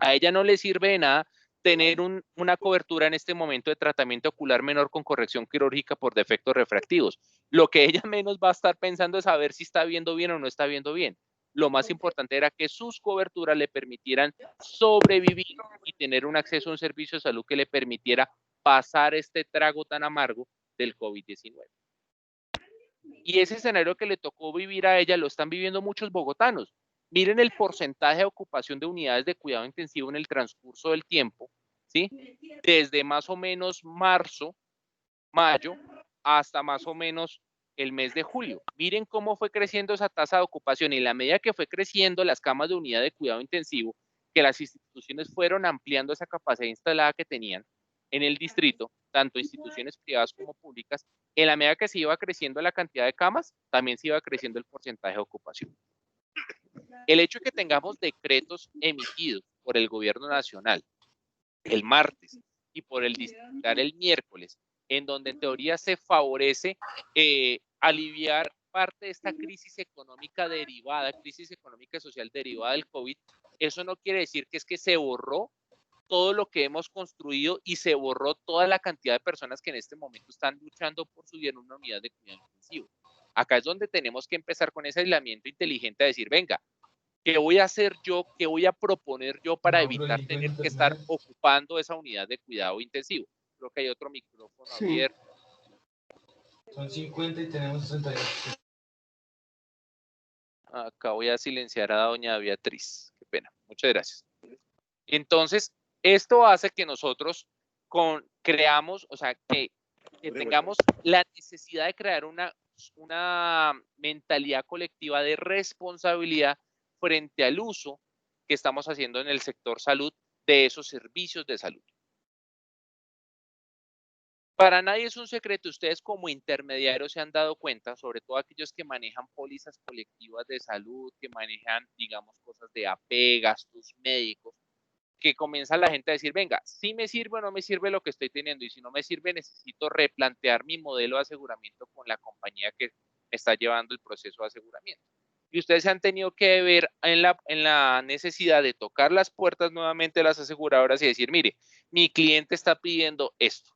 A ella no le sirve de nada tener una cobertura en este momento de tratamiento ocular menor con corrección quirúrgica por defectos refractivos. Lo que ella menos va a estar pensando es saber si está viendo bien o no está viendo bien. Lo más importante era que sus coberturas le permitieran sobrevivir y tener un acceso a un servicio de salud que le permitiera pasar este trago tan amargo del COVID-19. Y ese escenario que le tocó vivir a ella lo están viviendo muchos bogotanos. Miren el porcentaje de ocupación de unidades de cuidado intensivo en el transcurso del tiempo, ¿sí? Desde más o menos marzo, mayo, hasta más o menos el mes de julio. Miren cómo fue creciendo esa tasa de ocupación y en la medida que fue creciendo las camas de unidad de cuidado intensivo, que las instituciones fueron ampliando esa capacidad instalada que tenían en el distrito, tanto instituciones privadas como públicas, en la medida que se iba creciendo la cantidad de camas, también se iba creciendo el porcentaje de ocupación. El hecho de que tengamos decretos emitidos por el gobierno nacional el martes y por el distrital el miércoles, en donde en teoría se favorece aliviar parte de esta crisis económica derivada, crisis económica y social derivada del COVID, eso no quiere decir que es que se borró todo lo que hemos construido y se borró toda la cantidad de personas que en este momento están luchando por subir en una unidad de cuidado intensivo. Acá es donde tenemos que empezar con ese aislamiento inteligente a decir, venga, ¿qué voy a hacer yo? ¿Qué voy a proponer yo para evitar tener que estar ocupando esa unidad de cuidado intensivo? Creo que hay otro micrófono abierto. Son 50 y tenemos 68. Acá voy a silenciar a doña Beatriz. Qué pena. Muchas gracias. Entonces, esto hace que nosotros creamos, o sea, que tengamos la necesidad de crear una mentalidad colectiva de responsabilidad frente al uso que estamos haciendo en el sector salud de esos servicios de salud. Para nadie es un secreto, ustedes como intermediarios se han dado cuenta, sobre todo aquellos que manejan pólizas colectivas de salud, que manejan, digamos, cosas de AP, gastos médicos, que comienza la gente a decir, venga, si me sirve o no me sirve lo que estoy teniendo, y si no me sirve necesito replantear mi modelo de aseguramiento con la compañía que está llevando el proceso de aseguramiento. Y ustedes se han tenido que ver en la necesidad de tocar las puertas nuevamente de las aseguradoras y decir, mire, mi cliente está pidiendo esto.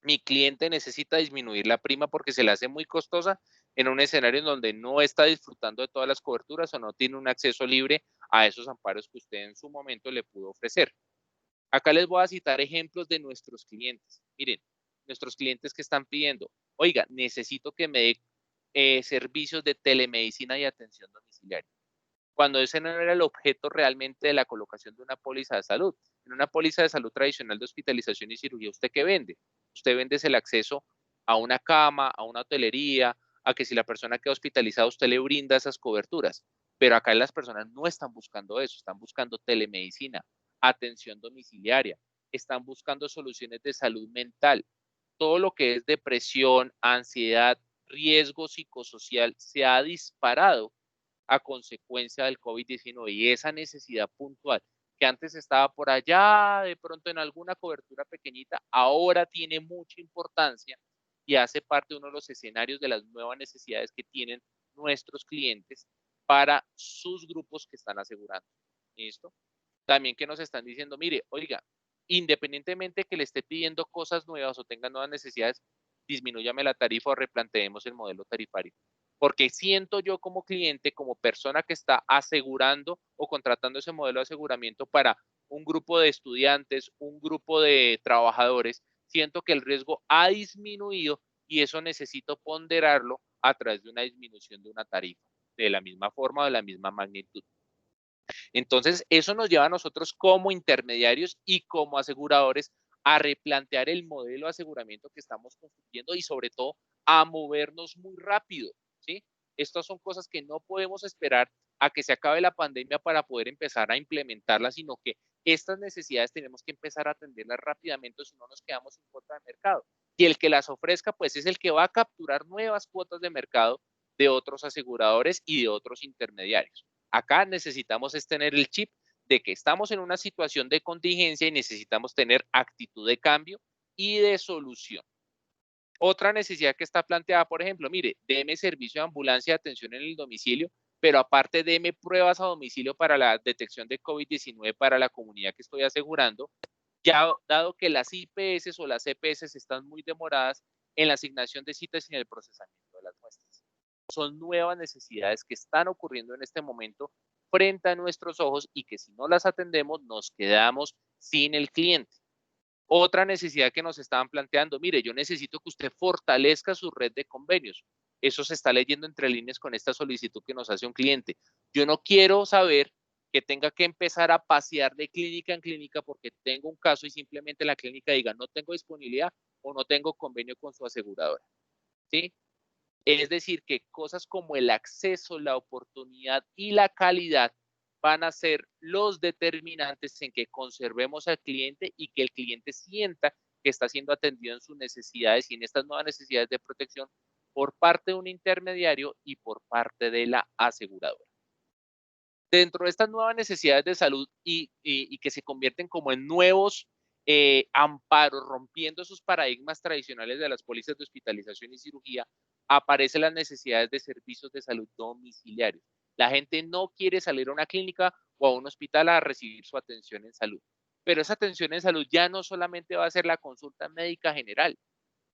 Mi cliente necesita disminuir la prima porque se le hace muy costosa en un escenario en donde no está disfrutando de todas las coberturas o no tiene un acceso libre a esos amparos que usted en su momento le pudo ofrecer. Acá les voy a citar ejemplos de nuestros clientes. Miren, nuestros clientes que están pidiendo, oiga, necesito que me dé servicios de telemedicina y atención domiciliaria. Cuando ese no era el objeto realmente de la colocación de una póliza de salud. En una póliza de salud tradicional de hospitalización y cirugía, ¿usted qué vende? Usted vende el acceso a una cama, a una hotelería, a que si la persona queda hospitalizada, usted le brinda esas coberturas. Pero acá las personas no están buscando eso, están buscando telemedicina, atención domiciliaria, están buscando soluciones de salud mental. Todo lo que es depresión, ansiedad, riesgo psicosocial se ha disparado a consecuencia del COVID-19 y esa necesidad puntual que antes estaba por allá de pronto en alguna cobertura pequeñita, ahora tiene mucha importancia y hace parte de uno de los escenarios de las nuevas necesidades que tienen nuestros clientes para sus grupos que están asegurando. ¿Listo? También que nos están diciendo, mire, oiga, independientemente que le esté pidiendo cosas nuevas o tenga nuevas necesidades, disminúyame la tarifa o replanteemos el modelo tarifario. Porque siento yo como cliente, como persona que está asegurando o contratando ese modelo de aseguramiento para un grupo de estudiantes, un grupo de trabajadores, siento que el riesgo ha disminuido y eso necesito ponderarlo a través de una disminución de una tarifa, de la misma forma o de la misma magnitud. Entonces, eso nos lleva a nosotros como intermediarios y como aseguradores a replantear el modelo de aseguramiento que estamos construyendo y sobre todo a movernos muy rápido, ¿sí? Estas son cosas que no podemos esperar a que se acabe la pandemia para poder empezar a implementarlas, sino que estas necesidades tenemos que empezar a atenderlas rápidamente, si no nos quedamos sin cuota de mercado. Y el que las ofrezca, pues es el que va a capturar nuevas cuotas de mercado de otros aseguradores y de otros intermediarios. Acá necesitamos es tener el chip de que estamos en una situación de contingencia y necesitamos tener actitud de cambio y de solución. Otra necesidad que está planteada, por ejemplo, mire, deme servicio de ambulancia de atención en el domicilio, pero aparte deme pruebas a domicilio para la detección de COVID-19 para la comunidad que estoy asegurando, ya dado que las IPS o las EPS están muy demoradas en la asignación de citas y en el procesamiento de las muestras. Son nuevas necesidades que están ocurriendo en este momento frente a nuestros ojos y que si no las atendemos nos quedamos sin el cliente. Otra necesidad que nos estaban planteando, mire, yo necesito que usted fortalezca su red de convenios. Eso se está leyendo entre líneas con esta solicitud que nos hace un cliente. Yo no quiero saber que tenga que empezar a pasear de clínica en clínica porque tengo un caso y simplemente la clínica diga no tengo disponibilidad o no tengo convenio con su aseguradora. ¿Sí? Es decir, que cosas como el acceso, la oportunidad y la calidad van a ser los determinantes en que conservemos al cliente y que el cliente sienta que está siendo atendido en sus necesidades y en estas nuevas necesidades de protección por parte de un intermediario y por parte de la aseguradora. Dentro de estas nuevas necesidades de salud y que se convierten como en nuevos amparos, rompiendo esos paradigmas tradicionales de las pólizas de hospitalización y cirugía, aparecen las necesidades de servicios de salud domiciliarios. La gente no quiere salir a una clínica o a un hospital a recibir su atención en salud. Pero esa atención en salud ya no solamente va a ser la consulta médica general.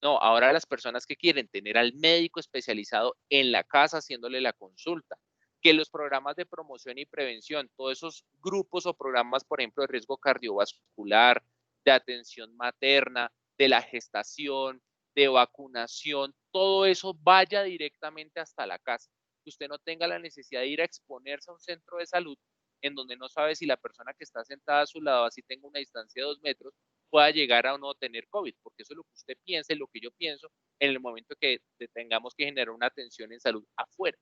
No, ahora las personas que quieren tener al médico especializado en la casa haciéndole la consulta, que los programas de promoción y prevención, todos esos grupos o programas, por ejemplo, de riesgo cardiovascular, de atención materna, de la gestación, de vacunación, todo eso vaya directamente hasta la casa, que usted no tenga la necesidad de ir a exponerse a un centro de salud en donde no sabe si la persona que está sentada a su lado, así tenga una distancia de 2 metros, pueda llegar a o no tener COVID, porque eso es lo que usted piensa y lo que yo pienso en el momento que tengamos que generar una atención en salud afuera.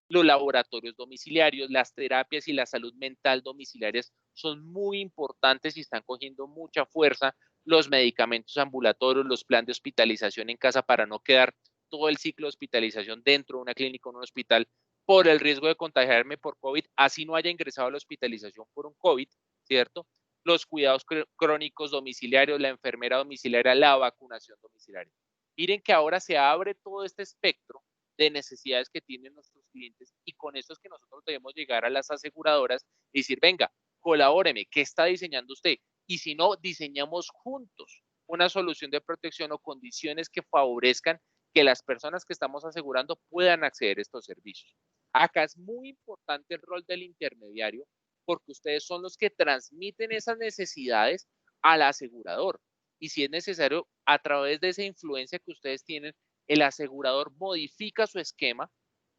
Los laboratorios domiciliarios, las terapias y la salud mental domiciliarias son muy importantes y están cogiendo mucha fuerza. Los medicamentos ambulatorios, los planes de hospitalización en casa para no quedar todo el ciclo de hospitalización dentro de una clínica o un hospital por el riesgo de contagiarme por COVID, así no haya ingresado a la hospitalización por un COVID, ¿cierto? Los cuidados crónicos domiciliarios, la enfermera domiciliaria, la vacunación domiciliaria. Miren que ahora se abre todo este espectro de necesidades que tienen nuestros clientes y con eso es que nosotros debemos llegar a las aseguradoras y decir, venga, colabóreme, ¿qué está diseñando usted? Y si no, diseñamos juntos una solución de protección o condiciones que favorezcan que las personas que estamos asegurando puedan acceder a estos servicios. Acá es muy importante el rol del intermediario porque ustedes son los que transmiten esas necesidades al asegurador. Y si es necesario, a través de esa influencia que ustedes tienen, el asegurador modifica su esquema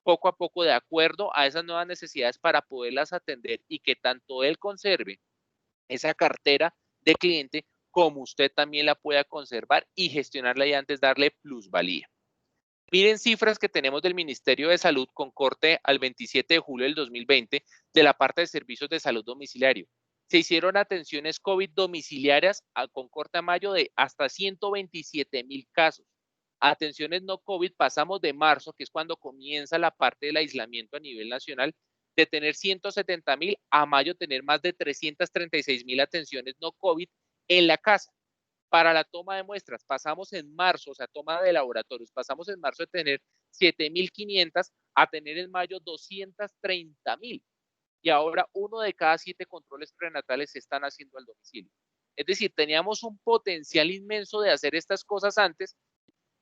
poco a poco de acuerdo a esas nuevas necesidades para poderlas atender y que tanto él conserve esa cartera de cliente como usted también la pueda conservar y gestionarla y antes darle plusvalía. Miren cifras que tenemos del Ministerio de Salud con corte al 27 de julio del 2020 de la parte de servicios de salud domiciliario. Se hicieron atenciones COVID domiciliarias con corte a mayo de hasta 127,000 casos. Atenciones no COVID pasamos de marzo, que es cuando comienza la parte del aislamiento a nivel nacional, de tener 170,000 a mayo tener más de 336,000 atenciones no COVID en la casa. Para la toma de muestras, pasamos en marzo, o sea, toma de laboratorios, pasamos en marzo de tener 7,500 a tener en mayo 230,000. Y ahora 1 de cada 7 controles prenatales se están haciendo al domicilio. Es decir, teníamos un potencial inmenso de hacer estas cosas antes,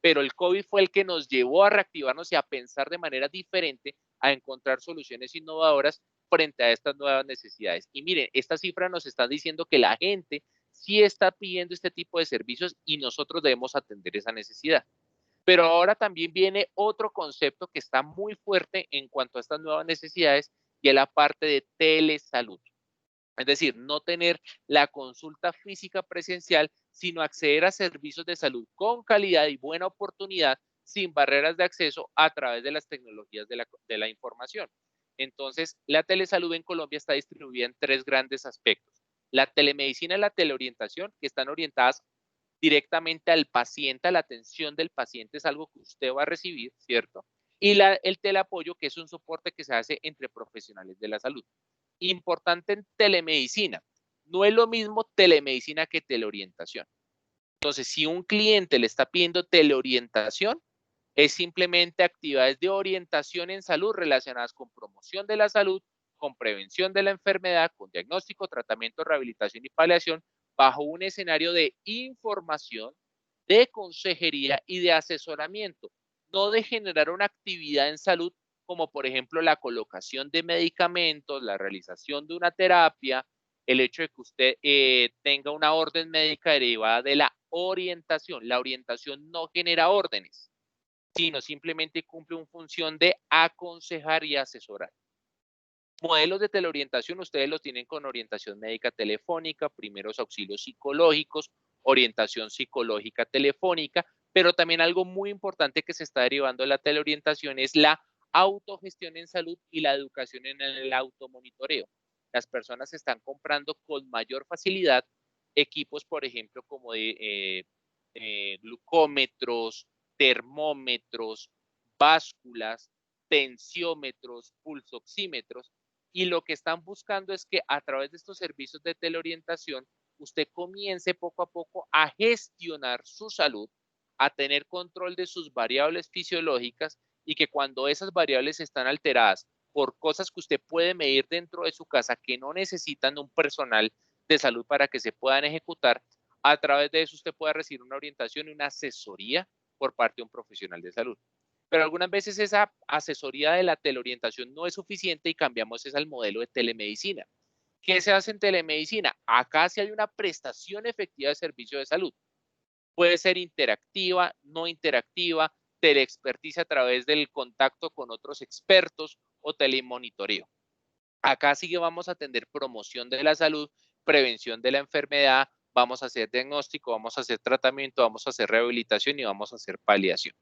pero el COVID fue el que nos llevó a reactivarnos y a pensar de manera diferente, a encontrar soluciones innovadoras frente a estas nuevas necesidades. Y miren, estas cifras nos están diciendo que la gente sí está pidiendo este tipo de servicios y nosotros debemos atender esa necesidad. Pero ahora también viene otro concepto que está muy fuerte en cuanto a estas nuevas necesidades y es la parte de telesalud. Es decir, no tener la consulta física presencial, sino acceder a servicios de salud con calidad y buena oportunidad, sin barreras de acceso a través de las tecnologías de la información. Entonces, la telesalud en Colombia está distribuida en 3 grandes aspectos. La telemedicina y la teleorientación, que están orientadas directamente al paciente, a la atención del paciente, es algo que usted va a recibir, ¿cierto? Y el teleapoyo, que es un soporte que se hace entre profesionales de la salud. Importante en telemedicina, no es lo mismo telemedicina que teleorientación. Entonces, si un cliente le está pidiendo teleorientación, es simplemente actividades de orientación en salud relacionadas con promoción de la salud, con prevención de la enfermedad, con diagnóstico, tratamiento, rehabilitación y paliación, bajo un escenario de información, de consejería y de asesoramiento, no de generar una actividad en salud como por ejemplo la colocación de medicamentos, la realización de una terapia, el hecho de que usted tenga una orden médica derivada de la orientación. La orientación no genera órdenes, sino simplemente cumple una función de aconsejar y asesorar. Modelos de teleorientación, ustedes los tienen con orientación médica telefónica, primeros auxilios psicológicos, orientación psicológica telefónica, pero también algo muy importante que se está derivando de la teleorientación es la autogestión en salud y la educación en el automonitoreo. Las personas están comprando con mayor facilidad equipos, por ejemplo, como de glucómetros, termómetros, básculas, tensiómetros, pulsoxímetros, y lo que están buscando es que a través de estos servicios de teleorientación usted comience poco a poco a gestionar su salud, a tener control de sus variables fisiológicas y que cuando esas variables están alteradas por cosas que usted puede medir dentro de su casa que no necesitan un personal de salud para que se puedan ejecutar, a través de eso usted pueda recibir una orientación y una asesoría por parte de un profesional de salud. Pero algunas veces esa asesoría de la teleorientación no es suficiente y cambiamos es al modelo de telemedicina. ¿Qué se hace en telemedicina? Acá sí hay una prestación efectiva de servicio de salud. Puede ser interactiva, no interactiva, teleexperticia a través del contacto con otros expertos o telemonitoreo. Acá sí que vamos a atender promoción de la salud, prevención de la enfermedad, vamos a hacer diagnóstico, vamos a hacer tratamiento, vamos a hacer rehabilitación y vamos a hacer paliación.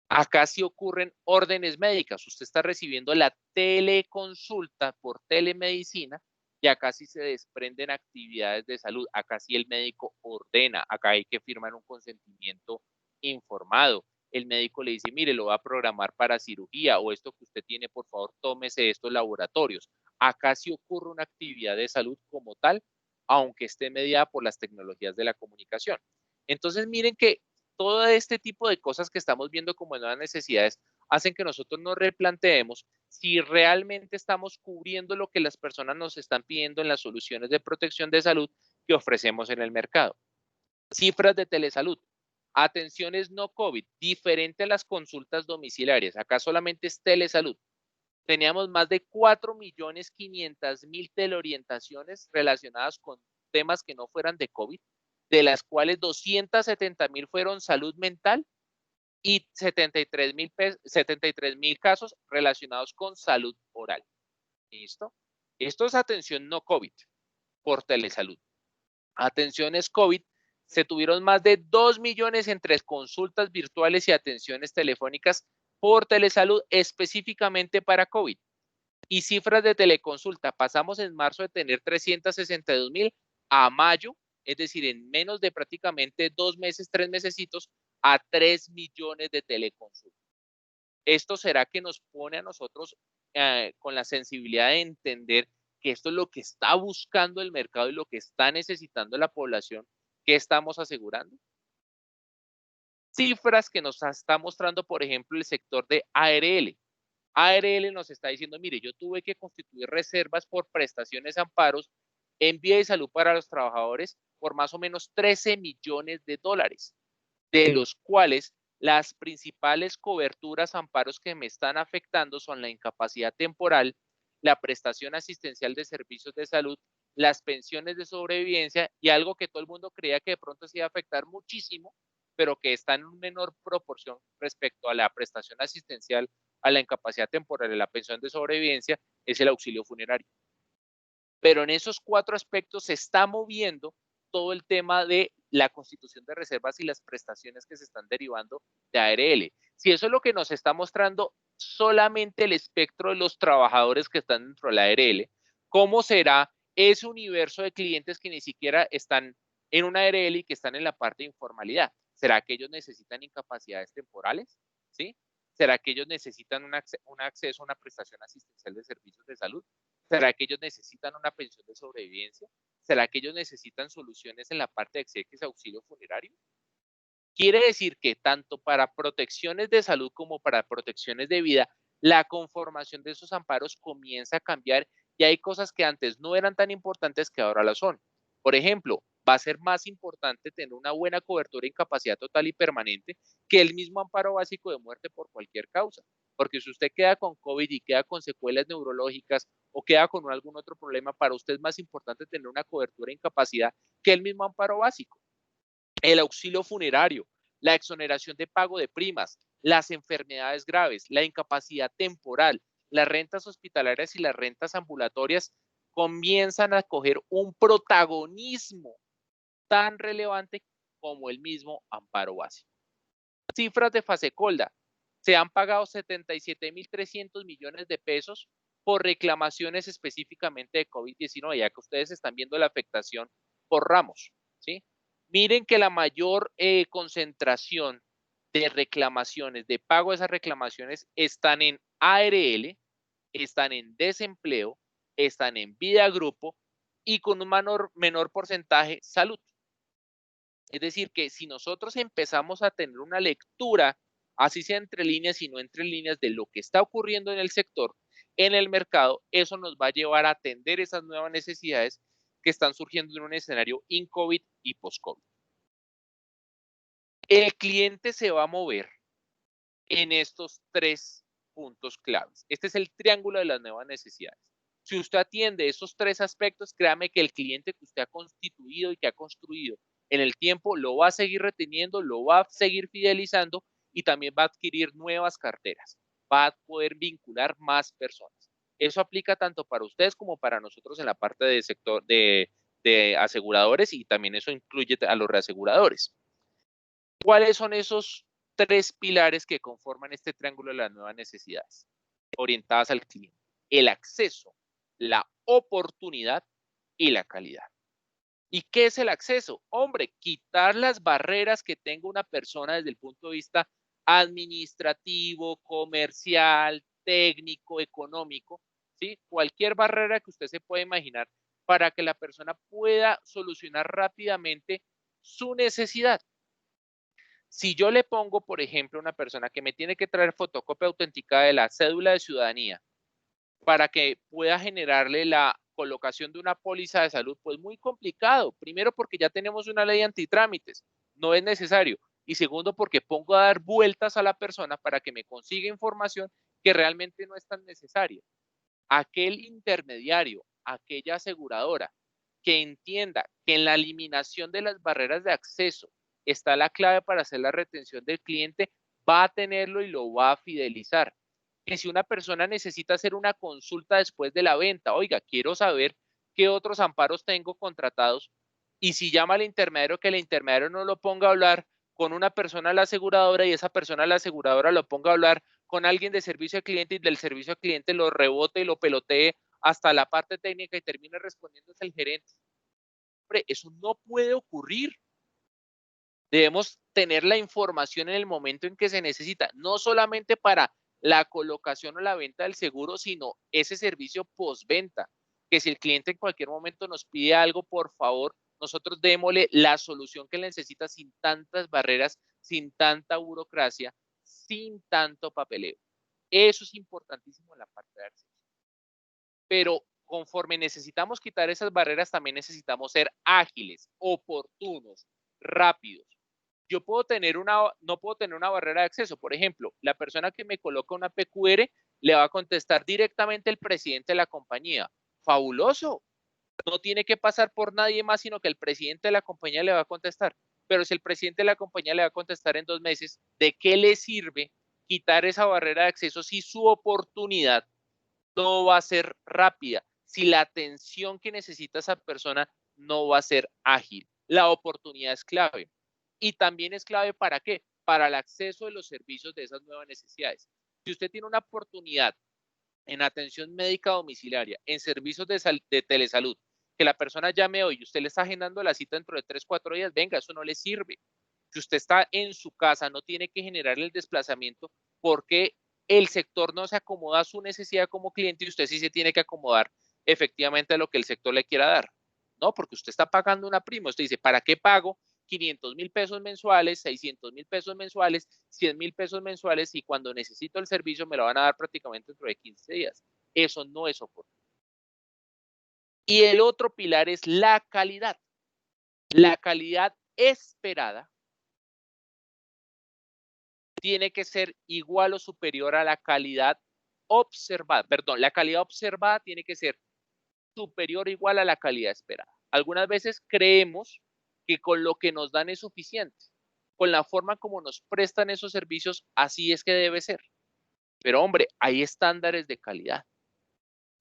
Acá sí ocurren órdenes médicas. Usted está recibiendo la teleconsulta por telemedicina y acá sí se desprenden actividades de salud. Acá sí el médico ordena, acá hay que firmar un consentimiento informado. El médico le dice, mire, lo va a programar para cirugía o esto que usted tiene, por favor, tómese estos laboratorios. Acá sí ocurre una actividad de salud como tal, aunque esté mediada por las tecnologías de la comunicación. Entonces, miren que todo este tipo de cosas que estamos viendo como nuevas necesidades hacen que nosotros nos replanteemos si realmente estamos cubriendo lo que las personas nos están pidiendo en las soluciones de protección de salud que ofrecemos en el mercado. Cifras de telesalud. Atenciones no COVID, diferente a las consultas domiciliarias. Acá solamente es telesalud. Teníamos más de 4.500.000 teleorientaciones relacionadas con temas que no fueran de COVID, de las cuales 270.000 fueron salud mental y 73.000 casos relacionados con salud oral. ¿Listo? Esto es atención no COVID por telesalud. Atenciones COVID, se tuvieron más de 2 millones entre consultas virtuales y atenciones telefónicas por telesalud específicamente para COVID. Y cifras de teleconsulta, pasamos en marzo de tener 362.000 a mayo, es decir, en menos de prácticamente 2 meses, 3 mesecitos, a 3 millones de teleconsultas. ¿Esto será que nos pone a nosotros con la sensibilidad de entender que esto es lo que está buscando el mercado y lo que está necesitando la población? ¿Qué estamos asegurando? Cifras que nos está mostrando, por ejemplo, el sector de ARL. ARL nos está diciendo, mire, yo tuve que constituir reservas por prestaciones, amparos en vía de salud para los trabajadores por más o menos 13 millones de dólares, de los cuales las principales coberturas, amparos que me están afectando son la incapacidad temporal, la prestación asistencial de servicios de salud, las pensiones de sobrevivencia y algo que todo el mundo creía que de pronto se iba a afectar muchísimo, pero que está en menor proporción respecto a la prestación asistencial, a la incapacidad temporal y la pensión de sobrevivencia, es el auxilio funerario. Pero en esos 4 aspectos se está moviendo todo el tema de la constitución de reservas y las prestaciones que se están derivando de ARL. Si eso es lo que nos está mostrando solamente el espectro de los trabajadores que están dentro de la ARL, ¿cómo será ese universo de clientes que ni siquiera están en una ARL y que están en la parte de informalidad? ¿Será que ellos necesitan incapacidades temporales? ¿Sí? ¿Será que ellos necesitan un acceso a una prestación asistencial de servicios de salud? ¿Será que ellos necesitan una pensión de sobrevivencia? ¿Será que ellos necesitan soluciones en la parte de exequias y auxilio funerario? Quiere decir que tanto para protecciones de salud como para protecciones de vida, la conformación de esos amparos comienza a cambiar y hay cosas que antes no eran tan importantes que ahora lo son. Por ejemplo, va a ser más importante tener una buena cobertura de incapacidad total y permanente que el mismo amparo básico de muerte por cualquier causa. Porque si usted queda con COVID y queda con secuelas neurológicas o queda con algún otro problema, para usted es más importante tener una cobertura de incapacidad que el mismo amparo básico. El auxilio funerario, la exoneración de pago de primas, las enfermedades graves, la incapacidad temporal, las rentas hospitalarias y las rentas ambulatorias comienzan a coger un protagonismo tan relevante como el mismo amparo básico. Cifras de Fasecolda. Se han pagado 77.300 millones de pesos por reclamaciones específicamente de COVID-19, ya que ustedes están viendo la afectación por ramos, ¿sí? Miren que la mayor concentración de reclamaciones, de pago de esas reclamaciones, están en ARL, están en desempleo, están en vida grupo y con un menor porcentaje salud. Es decir, que si nosotros empezamos a tener una lectura, así sea entre líneas y no entre líneas, de lo que está ocurriendo en el sector, en el mercado, eso nos va a llevar a atender esas nuevas necesidades que están surgiendo en un escenario in-COVID y post-COVID. El cliente se va a mover en estos 3 puntos claves. Este es el triángulo de las nuevas necesidades. Si usted atiende esos 3 aspectos, créame que el cliente que usted ha constituido y que ha construido en el tiempo lo va a seguir reteniendo, lo va a seguir fidelizando y también va a adquirir nuevas carteras, va a poder vincular más personas. Eso aplica tanto para ustedes como para nosotros en la parte del sector de aseguradores, y también eso incluye a los reaseguradores. ¿Cuáles son esos 3 pilares que conforman este triángulo de las nuevas necesidades orientadas al cliente? El acceso, la oportunidad y la calidad. ¿Y qué es el acceso? Hombre, quitar las barreras que tenga una persona desde el punto de vista administrativo, comercial, técnico, económico, ¿sí? Cualquier barrera que usted se pueda imaginar para que la persona pueda solucionar rápidamente su necesidad. Si yo le pongo, por ejemplo, a una persona que me tiene que traer fotocopia autenticada de la cédula de ciudadanía para que pueda generarle la colocación de una póliza de salud, pues muy complicado. Primero, porque ya tenemos una ley antitrámites, no es necesario. Y segundo, porque pongo a dar vueltas a la persona para que me consiga información que realmente no es tan necesaria. Aquel intermediario, aquella aseguradora que entienda que en la eliminación de las barreras de acceso está la clave para hacer la retención del cliente, va a tenerlo y lo va a fidelizar. Que si una persona necesita hacer una consulta después de la venta, oiga, quiero saber qué otros amparos tengo contratados, y si llama al intermediario, que el intermediario no lo ponga a hablar con una persona a la aseguradora y esa persona a la aseguradora lo ponga a hablar con alguien de servicio al cliente y del servicio al cliente lo rebote y lo pelotee hasta la parte técnica y termine respondiéndose el gerente. Hombre, eso no puede ocurrir. Debemos tener la información en el momento en que se necesita, no solamente para la colocación o la venta del seguro, sino ese servicio postventa, que si el cliente en cualquier momento nos pide algo, por favor, nosotros démosle la solución que necesita sin tantas barreras, sin tanta burocracia, sin tanto papeleo. Eso es importantísimo en la parte de acceso. Pero conforme necesitamos quitar esas barreras, también necesitamos ser ágiles, oportunos, rápidos. Yo no puedo tener una barrera de acceso. Por ejemplo, la persona que me coloca una PQR le va a contestar directamente el presidente de la compañía. Fabuloso. No tiene que pasar por nadie más, sino que el presidente de la compañía le va a contestar. Pero si el presidente de la compañía le va a contestar en 2 meses, ¿de qué le sirve quitar esa barrera de acceso si su oportunidad no va a ser rápida? Si la atención que necesita esa persona no va a ser ágil. La oportunidad es clave. Y también es clave ¿para qué? Para el acceso de los servicios de esas nuevas necesidades. Si usted tiene una oportunidad en atención médica domiciliaria, en servicios de telesalud, que la persona llame hoy y usted le está agendando la cita dentro de 3, 4 días, venga, eso no le sirve. Si usted está en su casa, no tiene que generar el desplazamiento porque el sector no se acomoda a su necesidad como cliente y usted sí se tiene que acomodar efectivamente a lo que el sector le quiera dar. No, porque usted está pagando una prima. Usted dice, ¿para qué pago 500,000 pesos mensuales, 600,000 pesos mensuales, 100,000 pesos mensuales, y cuando necesito el servicio me lo van a dar prácticamente dentro de 15 días? Eso no es oportuno. Y el otro pilar es la calidad. La calidad esperada tiene que ser igual o superior a la calidad observada. Perdón, la calidad observada tiene que ser superior o igual a la calidad esperada. Algunas veces creemos que con lo que nos dan es suficiente. Con la forma como nos prestan esos servicios, así es que debe ser. Pero hombre, hay estándares de calidad.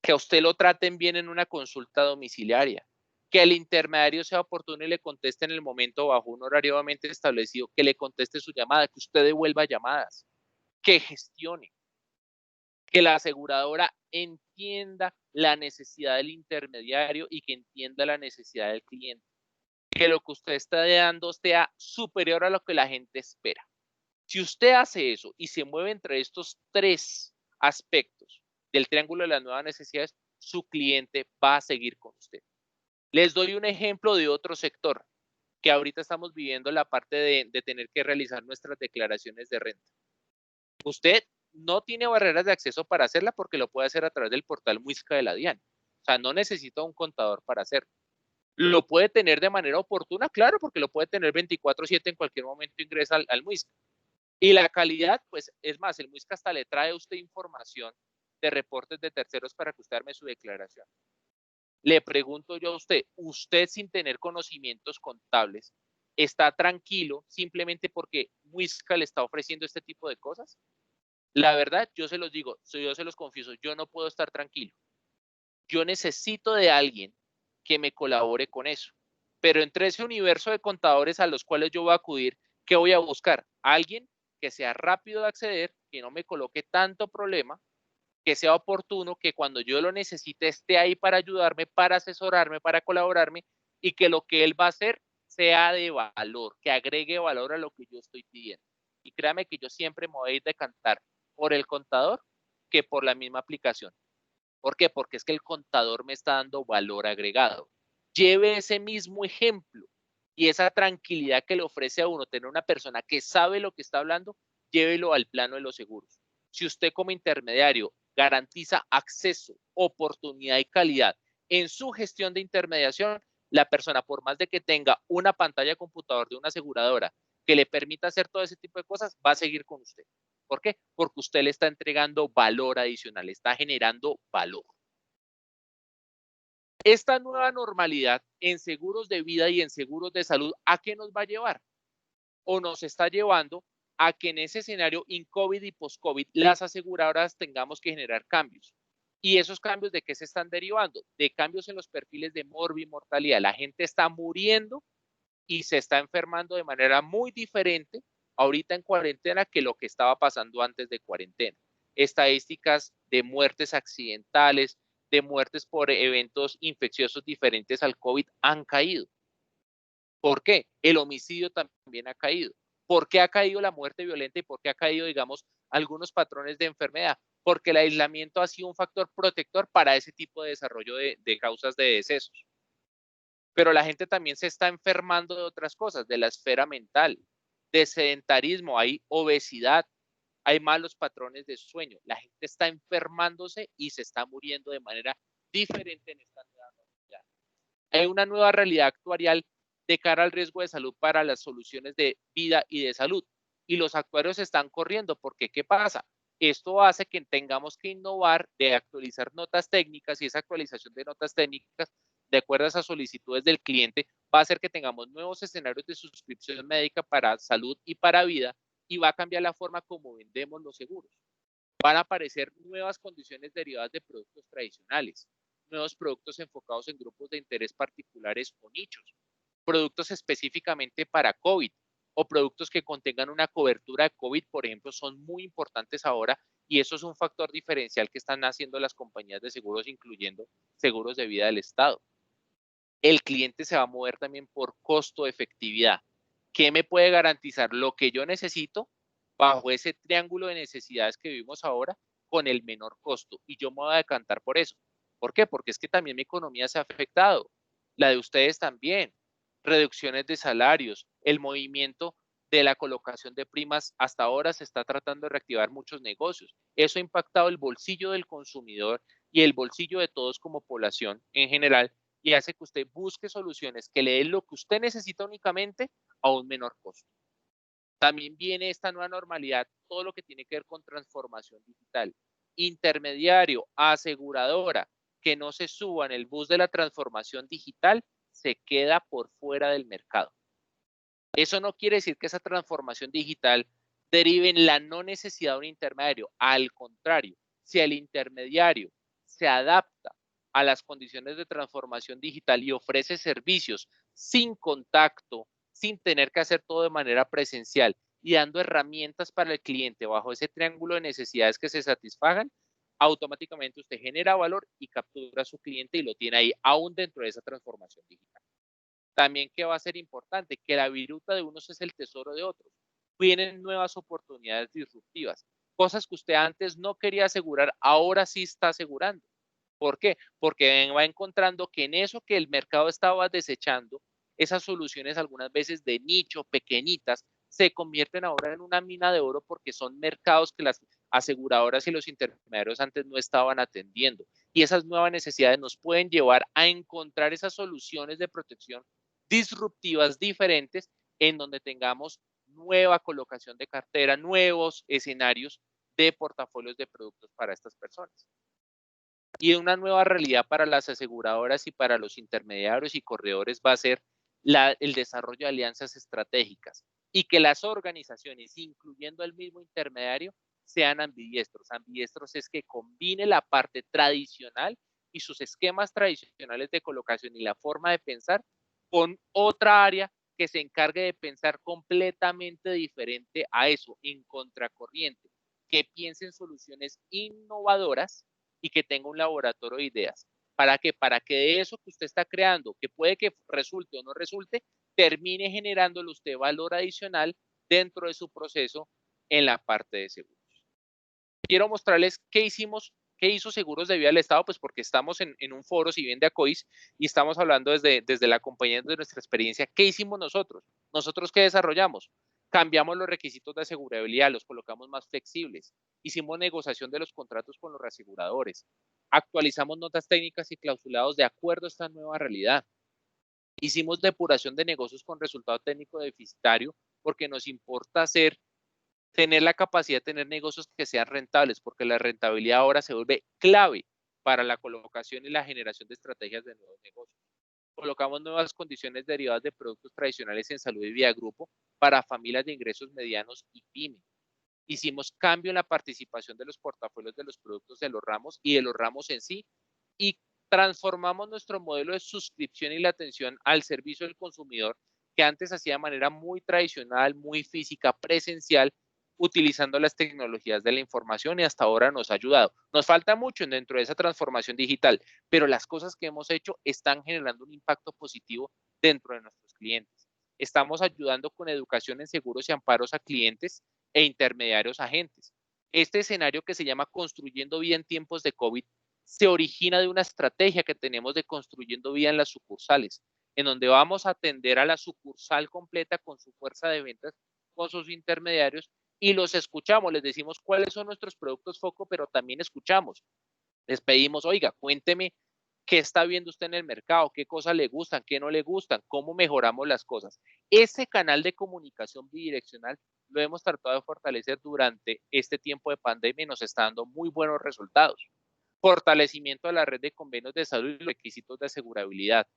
Que a usted lo traten bien en una consulta domiciliaria, que el intermediario sea oportuno y le conteste en el momento bajo un horario obviamente establecido, que le conteste su llamada, que usted devuelva llamadas, que gestione, que la aseguradora entienda la necesidad del intermediario y que entienda la necesidad del cliente, que lo que usted está dando sea superior a lo que la gente espera. Si usted hace eso y se mueve entre estos 3 aspectos del triángulo de las nuevas necesidades, su cliente va a seguir con usted. Les doy un ejemplo de otro sector que ahorita estamos viviendo la parte de tener que realizar nuestras declaraciones de renta. Usted no tiene barreras de acceso para hacerla porque lo puede hacer a través del portal Muisca de la DIAN. O sea, no necesita un contador para hacerlo. ¿Lo puede tener de manera oportuna? Claro, porque lo puede tener 24/7, en cualquier momento ingresa al Muisca. Y la calidad, pues es más, el Muisca hasta le trae a usted información de reportes de terceros para que usted arme su declaración. Le pregunto yo a usted sin tener conocimientos contables, ¿está tranquilo simplemente porque Muisca le está ofreciendo este tipo de cosas? La verdad, yo se los digo, yo se los confieso, yo no puedo estar tranquilo. Yo necesito de alguien que me colabore con eso. Pero entre ese universo de contadores a los cuales yo voy a acudir, ¿qué voy a buscar? Alguien que sea rápido de acceder, que no me coloque tanto problema, que sea oportuno, que cuando yo lo necesite esté ahí para ayudarme, para asesorarme, para colaborarme, y que lo que él va a hacer sea de valor, que agregue valor a lo que yo estoy pidiendo. Y créame que yo siempre me voy a ir decantar por el contador que por la misma aplicación. ¿Por qué? Porque es que el contador me está dando valor agregado. Lleve ese mismo ejemplo y esa tranquilidad que le ofrece a uno tener una persona que sabe lo que está hablando, llévelo al plano de los seguros. Si usted como intermediario garantiza acceso, oportunidad y calidad en su gestión de intermediación, la persona, por más de que tenga una pantalla de computador de una aseguradora que le permita hacer todo ese tipo de cosas, va a seguir con usted. ¿Por qué? Porque usted le está entregando valor adicional, está generando valor. Esta nueva normalidad en seguros de vida y en seguros de salud, ¿a qué nos va a llevar? O nos está llevando a que en ese escenario in-COVID y post-COVID las aseguradoras tengamos que generar cambios. ¿Y esos cambios de qué se están derivando? De cambios en los perfiles de mortalidad. La gente está muriendo y se está enfermando de manera muy diferente ahorita en cuarentena que lo que estaba pasando antes de cuarentena. Estadísticas de muertes accidentales, de muertes por eventos infecciosos diferentes al COVID han caído. ¿Por qué? El homicidio también ha caído. ¿Por qué ha caído la muerte violenta y por qué ha caído, digamos, algunos patrones de enfermedad? Porque el aislamiento ha sido un factor protector para ese tipo de desarrollo de causas de decesos. Pero la gente también se está enfermando de otras cosas, de la esfera mental, de sedentarismo, hay obesidad, hay malos patrones de sueño. La gente está enfermándose y se está muriendo de manera diferente en esta nueva realidad. Hay una nueva realidad actuarial de cara al riesgo de salud para las soluciones de vida y de salud. Y los actuarios están corriendo porque ¿qué pasa? Esto hace que tengamos que innovar de actualizar notas técnicas y esa actualización de notas técnicas de acuerdo a esas solicitudes del cliente va a hacer que tengamos nuevos escenarios de suscripción médica para salud y para vida y va a cambiar la forma como vendemos los seguros. Van a aparecer nuevas condiciones derivadas de productos tradicionales, nuevos productos enfocados en grupos de interés particulares o nichos, productos específicamente para COVID o productos que contengan una cobertura de COVID, por ejemplo, son muy importantes ahora y eso es un factor diferencial que están haciendo las compañías de seguros, incluyendo seguros de vida del Estado. El cliente se va a mover también por costo-efectividad. ¿Qué me puede garantizar lo que yo necesito bajo ese triángulo de necesidades que vivimos ahora con el menor costo? Y yo me voy a decantar por eso. ¿Por qué? Porque es que también mi economía se ha afectado, la de ustedes también. Reducciones de salarios, el movimiento de la colocación de primas hasta ahora se está tratando de reactivar muchos negocios. Eso ha impactado el bolsillo del consumidor y el bolsillo de todos como población en general y hace que usted busque soluciones que le den lo que usted necesita únicamente a un menor costo. También viene esta nueva normalidad, todo lo que tiene que ver con transformación digital. Intermediario, aseguradora, que no se suba en el bus de la transformación digital, se queda por fuera del mercado. Eso no quiere decir que esa transformación digital derive en la no necesidad de un intermediario. Al contrario, si el intermediario se adapta a las condiciones de transformación digital y ofrece servicios sin contacto, sin tener que hacer todo de manera presencial y dando herramientas para el cliente bajo ese triángulo de necesidades que se satisfagan, automáticamente usted genera valor y captura a su cliente y lo tiene ahí aún dentro de esa transformación digital. También que va a ser importante, que la viruta de unos es el tesoro de otros. Vienen nuevas oportunidades disruptivas, cosas que usted antes no quería asegurar, ahora sí está asegurando. ¿Por qué? Porque va encontrando que en eso que el mercado estaba desechando, esas soluciones algunas veces de nicho, pequeñitas, se convierten ahora en una mina de oro porque son mercados que las aseguradoras y los intermediarios antes no estaban atendiendo. Y esas nuevas necesidades nos pueden llevar a encontrar esas soluciones de protección disruptivas diferentes en donde tengamos nueva colocación de cartera, nuevos escenarios de portafolios de productos para estas personas. Y una nueva realidad para las aseguradoras y para los intermediarios y corredores va a ser el desarrollo de alianzas estratégicas. y que las organizaciones, incluyendo el mismo intermediario, sean ambidiestros. Ambidiestros es que combine la parte tradicional y sus esquemas tradicionales de colocación y la forma de pensar con otra área que se encargue de pensar completamente diferente a eso, en contracorriente, que piense en soluciones innovadoras y que tenga un laboratorio de ideas. ¿Para qué? Para que de eso que usted está creando, que puede que resulte o no resulte, termine generándole usted valor adicional dentro de su proceso en la parte de seguros. Quiero mostrarles qué hizo Seguros de Vida del Estado, pues porque estamos en un foro, si bien de ACOIS, y estamos hablando desde la compañía de nuestra experiencia. ¿Qué hicimos nosotros? ¿Nosotros qué desarrollamos? Cambiamos los requisitos de asegurabilidad, los colocamos más flexibles. Hicimos negociación de los contratos con los reaseguradores. Actualizamos notas técnicas y clausulados de acuerdo a esta nueva realidad. Hicimos depuración de negocios con resultado técnico deficitario porque nos importa tener la capacidad de tener negocios que sean rentables, porque la rentabilidad ahora se vuelve clave para la colocación y la generación de estrategias de nuevos negocios. Colocamos nuevas condiciones derivadas de productos tradicionales en salud y vida de grupo para familias de ingresos medianos y pymes. Hicimos cambio en la participación de los portafolios de los productos de los ramos y de los ramos en sí, y transformamos nuestro modelo de suscripción y la atención al servicio del consumidor, que antes hacía de manera muy tradicional, muy física, presencial, utilizando las tecnologías de la información, y hasta ahora nos ha ayudado. Nos falta mucho dentro de esa transformación digital, pero las cosas que hemos hecho están generando un impacto positivo dentro de nuestros clientes. Estamos ayudando con educación en seguros y amparos a clientes e intermediarios agentes. Este escenario, que se llama Construyendo Vida en tiempos de COVID, se origina de una estrategia que tenemos de Construyendo Vida en las sucursales, en donde vamos a atender a la sucursal completa con su fuerza de ventas, con sus intermediarios, y los escuchamos, les decimos cuáles son nuestros productos foco, pero también escuchamos. Les pedimos, oiga, cuénteme qué está viendo usted en el mercado, qué cosas le gustan, qué no le gustan, cómo mejoramos las cosas. Ese canal de comunicación bidireccional lo hemos tratado de fortalecer durante este tiempo de pandemia y nos está dando muy buenos resultados. Fortalecimiento de la red de convenios de salud y los requisitos de asegurabilidad.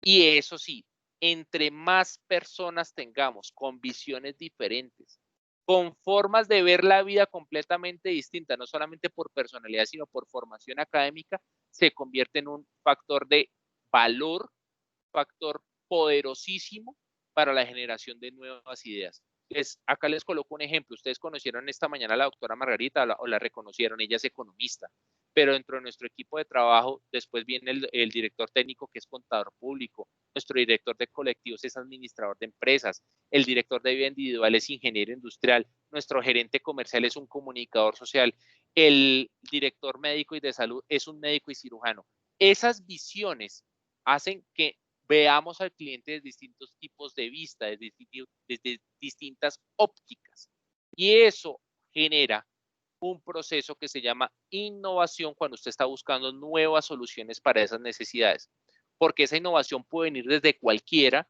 Y eso sí, entre más personas tengamos con visiones diferentes, con formas de ver la vida completamente distintas, no solamente por personalidad, sino por formación académica, se convierte en un factor de valor, factor poderosísimo para la generación de nuevas ideas. Acá les coloco un ejemplo. Ustedes conocieron esta mañana a la doctora Margarita o la reconocieron, ella es economista, pero dentro de nuestro equipo de trabajo después viene el director técnico, que es contador público, nuestro director de colectivos es administrador de empresas, el director de vida individual es ingeniero industrial, nuestro gerente comercial es un comunicador social, el director médico y de salud es un médico y cirujano. Esas visiones hacen que veamos al cliente desde distintos tipos de vista, desde distintas ópticas. Y eso genera un proceso que se llama innovación cuando usted está buscando nuevas soluciones para esas necesidades. Porque esa innovación puede venir desde cualquiera,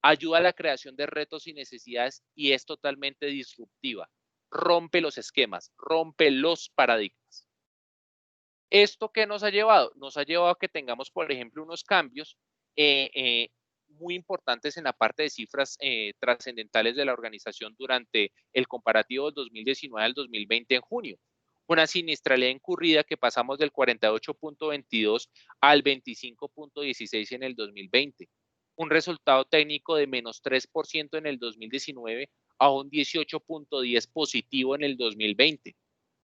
ayuda a la creación de retos y necesidades y es totalmente disruptiva. Rompe los esquemas, rompe los paradigmas. ¿Esto qué nos ha llevado? Nos ha llevado a que tengamos, por ejemplo, unos cambios muy importantes en la parte de cifras trascendentales de la organización durante el comparativo del 2019 al 2020 en junio. Una siniestralidad incurrida que pasamos del 48.22 al 25.16 en el 2020. Un resultado técnico de menos 3% en el 2019 a un 18.10 positivo en el 2020.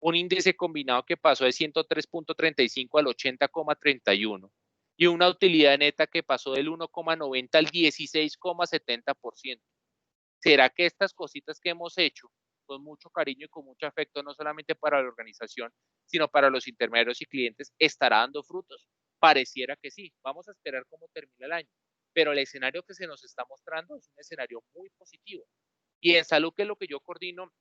Un índice combinado que pasó de 103.35 al 80.31 y una utilidad neta que pasó del 1.90 al 16.70%. ¿Será que estas cositas que hemos hecho con mucho cariño y con mucho afecto, no solamente para la organización, sino para los intermediarios y clientes, estará dando frutos? Pareciera que sí. Vamos a esperar cómo termina el año. Pero el escenario que se nos está mostrando es un escenario muy positivo. Y en salud, que es lo que yo coordino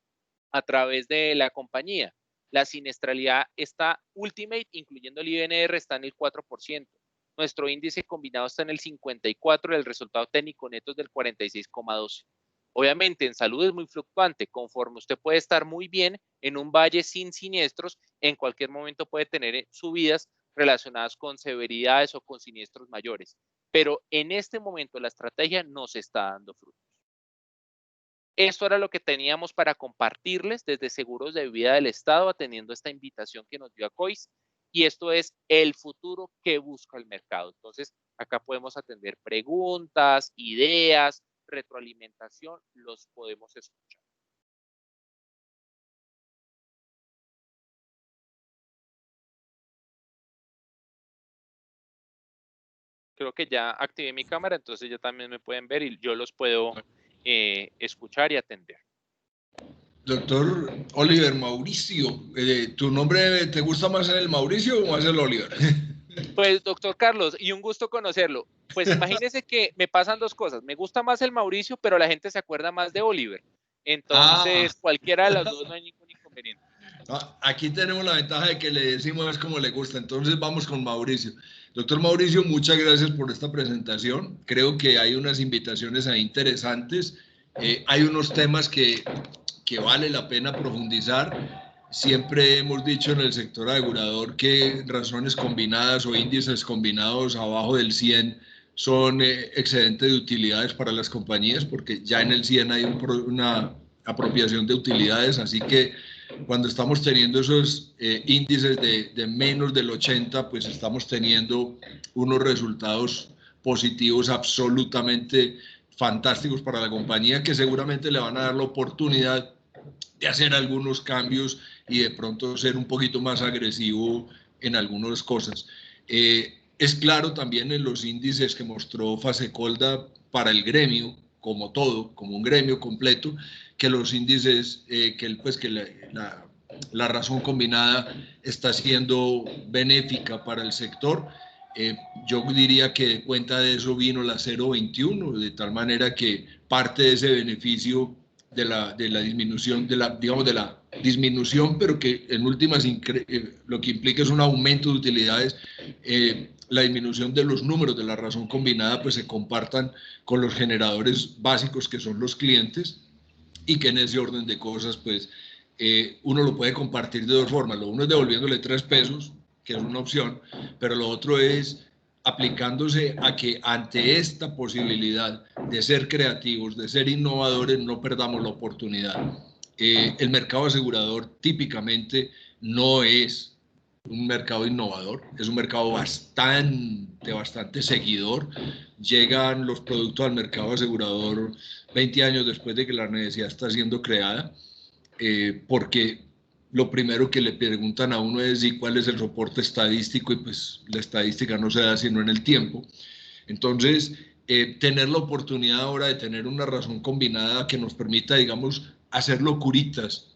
a través de la compañía, la siniestralidad está ultimate, incluyendo el IBNR, está en el 4%. Nuestro índice combinado está en el 54%, y el resultado técnico neto es del 46,12%. Obviamente, en salud es muy fluctuante. Conforme usted puede estar muy bien en un valle sin siniestros, en cualquier momento puede tener subidas relacionadas con severidades o con siniestros mayores. Pero en este momento la estrategia nos está dando frutos. Esto era lo que teníamos para compartirles desde Seguros de Vida del Estado, atendiendo esta invitación que nos dio Acois. Y esto es el futuro que busca el mercado. Entonces, acá podemos atender preguntas, ideas, retroalimentación, los podemos escuchar. Creo que ya activé mi cámara, entonces ya también me pueden ver y yo los puedo escuchar y atender. Doctor Oliver Mauricio, ¿tu nombre te gusta más el Mauricio o más el Oliver? Pues, doctor Carlos, y un gusto conocerlo. Pues imagínese que me pasan dos cosas. Me gusta más el Mauricio, pero la gente se acuerda más de Oliver. Entonces, cualquiera de las dos no hay ningún inconveniente. Aquí tenemos la ventaja de que le decimos como le gusta, entonces vamos con Mauricio. Doctor Mauricio, muchas gracias por esta presentación. Creo que hay unas invitaciones ahí interesantes. Hay unos temas que vale la pena profundizar. Siempre hemos dicho en el sector asegurador que razones combinadas o índices combinados abajo del 100 son excedentes de utilidades para las compañías, porque ya en el 100 hay una apropiación de utilidades, así que cuando estamos teniendo esos índices de menos del 80, pues estamos teniendo unos resultados positivos absolutamente fantásticos para la compañía, que seguramente le van a dar la oportunidad de hacer algunos cambios y de pronto ser un poquito más agresivo en algunas cosas. Es claro también en los índices que mostró Fasecolda para el gremio, como todo, como un gremio completo, que los índices, la razón combinada está siendo benéfica para el sector. Yo diría que de cuenta de eso vino la 0.21, de tal manera que parte de ese beneficio de la disminución, de la disminución, pero que en últimas lo que implica es un aumento de utilidades, la disminución de los números de la razón combinada pues se compartan con los generadores básicos que son los clientes, y que en ese orden de cosas pues uno lo puede compartir de dos formas. Lo uno es devolviéndole 3 pesos, que es una opción, pero lo otro es aplicándose a que ante esta posibilidad de ser creativos, de ser innovadores, no perdamos la oportunidad. El mercado asegurador típicamente no es un mercado innovador, es un mercado bastante seguidor. Llegan los productos al mercado asegurador 20 años después de que la necesidad está siendo creada, porque lo primero que le preguntan a uno es ¿y cuál es el soporte estadístico? Y pues la estadística no se da sino en el tiempo. Entonces, tener la oportunidad ahora de tener una razón combinada que nos permita, digamos, hacer locuritas,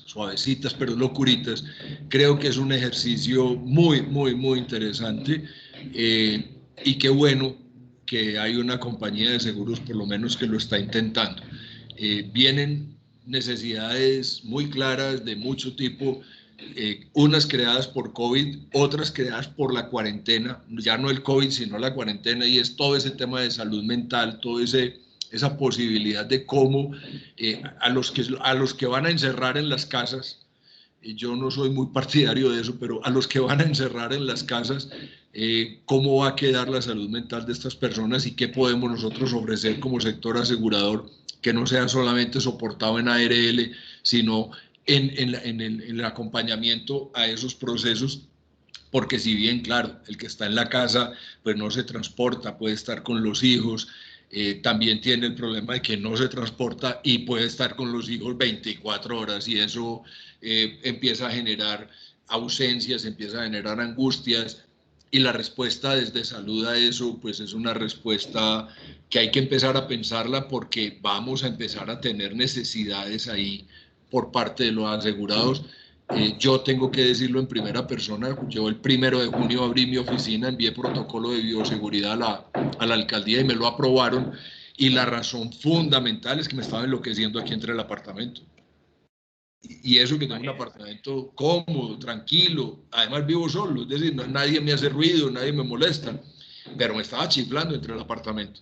suavecitas, pero locuritas, creo que es un ejercicio muy interesante, y qué bueno que hay una compañía de seguros por lo menos que lo está intentando. Vienen necesidades muy claras de mucho tipo, unas creadas por COVID, otras creadas por la cuarentena, ya no el COVID sino la cuarentena, y es todo ese tema de salud mental, todo esa posibilidad de cómo a los que van a encerrar en las casas, yo no soy muy partidario de eso, pero a los que van a encerrar en las casas, cómo va a quedar la salud mental de estas personas y qué podemos nosotros ofrecer como sector asegurador, que no sea solamente soportado en ARL, sino en el acompañamiento a esos procesos. Porque si bien, claro, el que está en la casa pues no se transporta, puede estar con los hijos, también tiene el problema de que no se transporta y puede estar con los hijos 24 horas, y eso empieza a generar ausencias, empieza a generar angustias, y la respuesta desde salud a eso pues es una respuesta que hay que empezar a pensarla, porque vamos a empezar a tener necesidades ahí por parte de los asegurados. Yo tengo que decirlo en primera persona. Yo el 1 de junio abrí mi oficina, envié protocolo de bioseguridad a la alcaldía y me lo aprobaron, y la razón fundamental es que me estaba enloqueciendo aquí entre el apartamento. Y eso que tengo un apartamento cómodo, tranquilo, además vivo solo, es decir, nadie me hace ruido, nadie me molesta, pero me estaba chiflando entre el apartamento.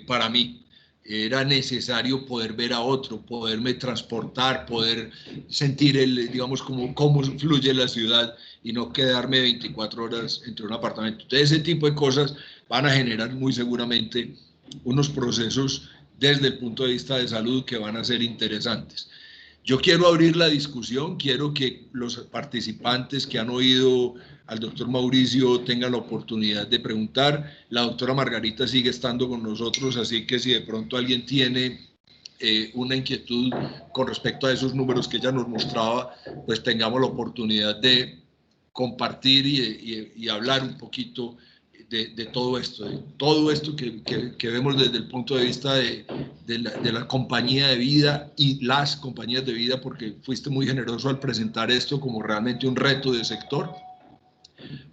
Para mí era necesario poder ver a otro, poderme transportar, poder sentir digamos, cómo fluye la ciudad y no quedarme 24 horas entre un apartamento. Entonces, ese tipo de cosas van a generar muy seguramente unos procesos desde el punto de vista de salud que van a ser interesantes. Yo quiero abrir la discusión, quiero que los participantes que han oído al doctor Mauricio tengan la oportunidad de preguntar. La doctora Margarita sigue estando con nosotros, así que si de pronto alguien tiene una inquietud con respecto a esos números que ella nos mostraba, pues tengamos la oportunidad de compartir y hablar un poquito de todo esto que vemos desde el punto de vista de la compañía de vida y las compañías de vida, porque fuiste muy generoso al presentar esto como realmente un reto de sector,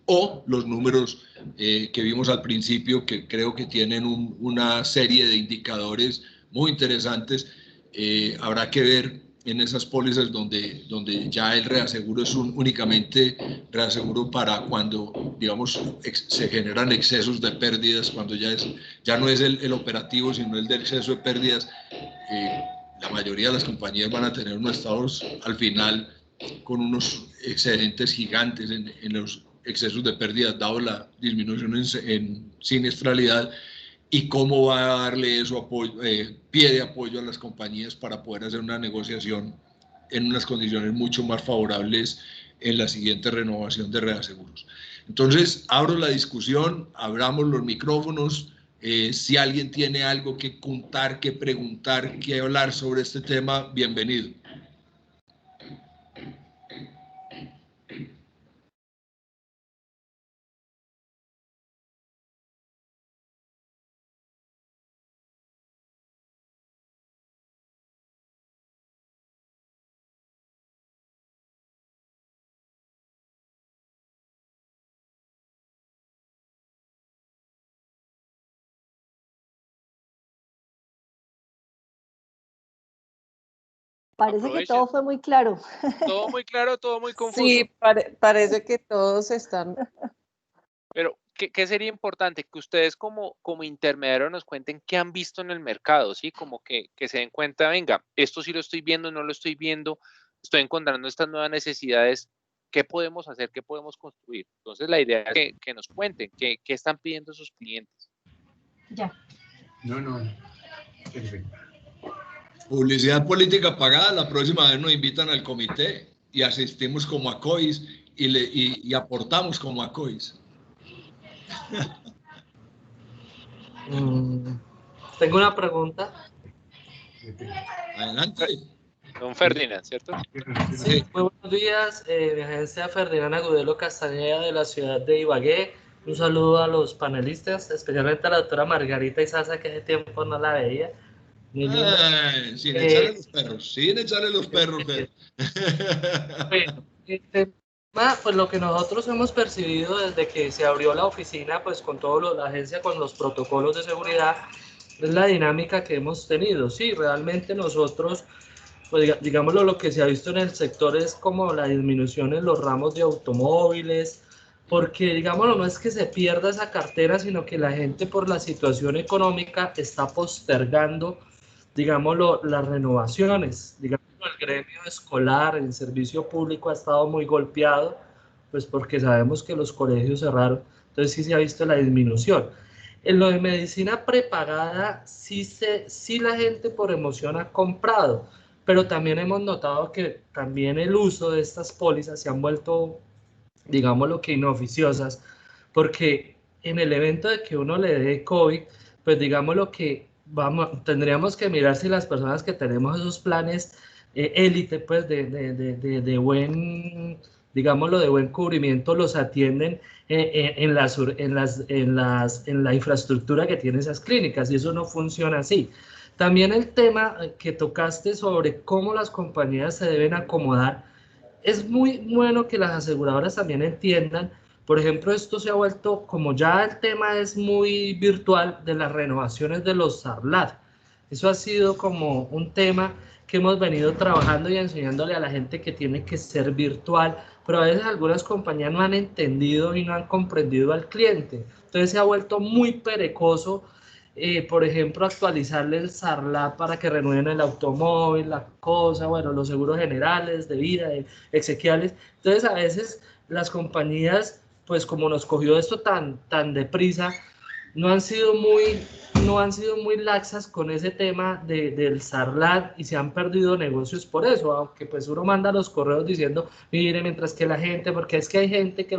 o los números que vimos al principio, que creo que tienen una serie de indicadores muy interesantes. Habrá que ver en esas pólizas donde ya el reaseguro es únicamente reaseguro para cuando, digamos, se generan excesos de pérdidas, cuando ya no es el operativo, sino el de exceso de pérdidas. La mayoría de las compañías van a tener unos estados al final con unos excedentes gigantes en los excesos de pérdidas, dado la disminución en siniestralidad, y cómo va a darle eso apoyo, pie de apoyo a las compañías para poder hacer una negociación en unas condiciones mucho más favorables en la siguiente renovación de reaseguros. Entonces, abro la discusión, abramos los micrófonos. Si alguien tiene algo que contar, que preguntar, que hablar sobre este tema, bienvenido. Parece que todo fue muy claro. Todo muy claro, todo muy confuso. Sí, parece que todos están... Pero, ¿qué sería importante? Que ustedes como intermediarios nos cuenten qué han visto en el mercado, ¿sí? Como que se den cuenta, venga, esto sí lo estoy viendo, no lo estoy viendo, estoy encontrando estas nuevas necesidades, ¿qué podemos hacer? ¿Qué podemos construir? Entonces, la idea es que nos cuenten qué están pidiendo sus clientes. Ya. No. Perfecto. Publicidad política pagada, la próxima vez nos invitan al comité y asistimos como ACOIS y aportamos como ACOIS. Tengo una pregunta. Adelante. Don Ferdinand, ¿cierto? Sí, muy buenos días. Mi agencia Ferdinand Agudelo Castañeda de la ciudad de Ibagué. Un saludo a los panelistas, especialmente a la doctora Margarita Izaza, que hace tiempo no la veía. Sin echarle los perros, sin echarle los perros. Bueno, pues lo que nosotros hemos percibido desde que se abrió la oficina, pues con todo la agencia, con los protocolos de seguridad, es la dinámica que hemos tenido. Sí, realmente nosotros, pues digámoslo, lo que se ha visto en el sector es como la disminución en los ramos de automóviles, porque digámoslo, no es que se pierda esa cartera, sino que la gente por la situación económica está postergando, digámoslo, las renovaciones. Digámoslo, el gremio escolar, el servicio público ha estado muy golpeado, pues porque sabemos que los colegios cerraron, entonces sí se ha visto la disminución. En lo de medicina prepagada, sí la gente por emoción ha comprado, pero también hemos notado que también el uso de estas pólizas se han vuelto, digámoslo que inoficiosas, porque en el evento de que uno le dé COVID, pues digámoslo que tendríamos que mirar si las personas que tenemos esos planes élite, pues de buen, digámoslo, de buen cubrimiento, los atienden en la infraestructura que tienen esas clínicas, y eso no funciona así. También el tema que tocaste sobre cómo las compañías se deben acomodar, es muy bueno que las aseguradoras también entiendan. Por ejemplo, esto se ha vuelto, como ya el tema es muy virtual, de las renovaciones de los SARLAT. Eso ha sido como un tema que hemos venido trabajando y enseñándole a la gente que tiene que ser virtual, pero a veces algunas compañías no han entendido y no han comprendido al cliente. Entonces se ha vuelto muy perezoso, por ejemplo, actualizarle el SARLAT para que renueven el automóvil, la cosa, bueno, los seguros generales de vida, exequiales. Entonces a veces las compañías, pues como nos cogió esto tan deprisa, no han sido muy no han sido muy laxas con ese tema del SARLAT y se han perdido negocios por eso, aunque pues uno manda los correos diciendo, mire, mientras que la gente, porque es que hay gente que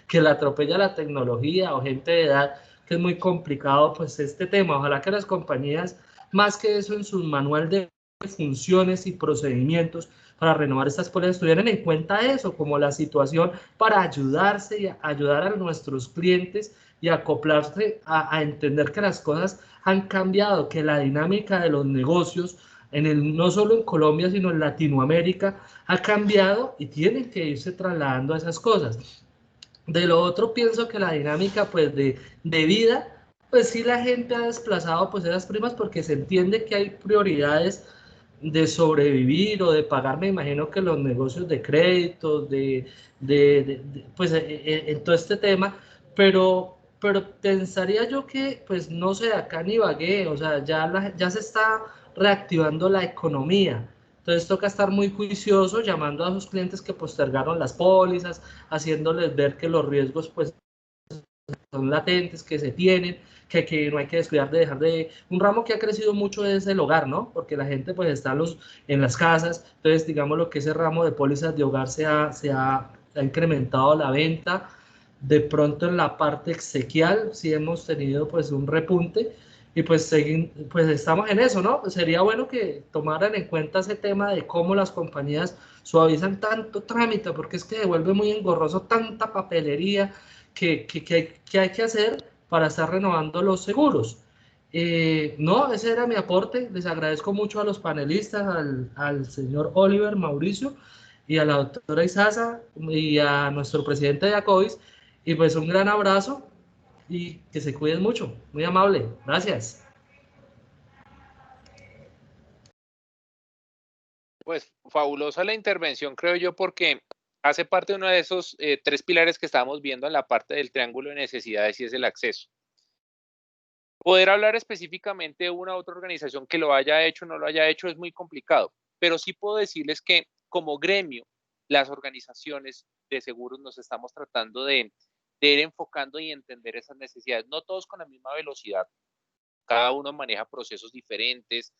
que la atropella la tecnología o gente de edad, que es muy complicado pues este tema. Ojalá que las compañías, más que eso en su manual de funciones y procedimientos para renovar estas pólizas, tuvieran en cuenta eso como la situación para ayudarse y ayudar a nuestros clientes y acoplarse a entender que las cosas han cambiado, que la dinámica de los negocios, no solo en Colombia, sino en Latinoamérica, ha cambiado y tienen que irse trasladando a esas cosas. De lo otro, pienso que la dinámica pues de vida, pues sí la gente ha desplazado pues esas primas porque se entiende que hay prioridades de sobrevivir o de pagar, me imagino que los negocios de créditos, pues en todo este tema, pero pensaría yo que, pues no sé, acá en Ibagué, o sea, ya se está reactivando la economía. Entonces toca estar muy juicioso, llamando a sus clientes que postergaron las pólizas, haciéndoles ver que los riesgos pues son latentes, que se tienen, que no hay que descuidar de dejar de... Un ramo que ha crecido mucho es el hogar, ¿no? Porque la gente pues está en las casas, entonces digamos lo que ese ramo de pólizas de hogar se ha incrementado la venta. De pronto en la parte exequial sí hemos tenido pues un repunte y pues, pues estamos en eso, ¿no? Sería bueno que tomaran en cuenta ese tema de cómo las compañías suavizan tanto trámite, porque es que devuelve muy engorroso tanta papelería que hay que hacer para estar renovando los seguros. No, ese era mi aporte. Les agradezco mucho a los panelistas, al señor Oliver, Mauricio, y a la doctora Isaza, y a nuestro presidente de ACOIS, y pues un gran abrazo, y que se cuiden mucho. Muy amable. Gracias. Pues fabulosa la intervención, creo yo, porque hace parte de uno de esos 3 pilares que estábamos viendo en la parte del triángulo de necesidades y es el acceso. Poder hablar específicamente de una u otra organización que lo haya hecho o no lo haya hecho es muy complicado, pero sí puedo decirles que como gremio, las organizaciones de seguros nos estamos tratando de ir enfocando y entender esas necesidades, no todos con la misma velocidad, cada uno maneja procesos diferentes,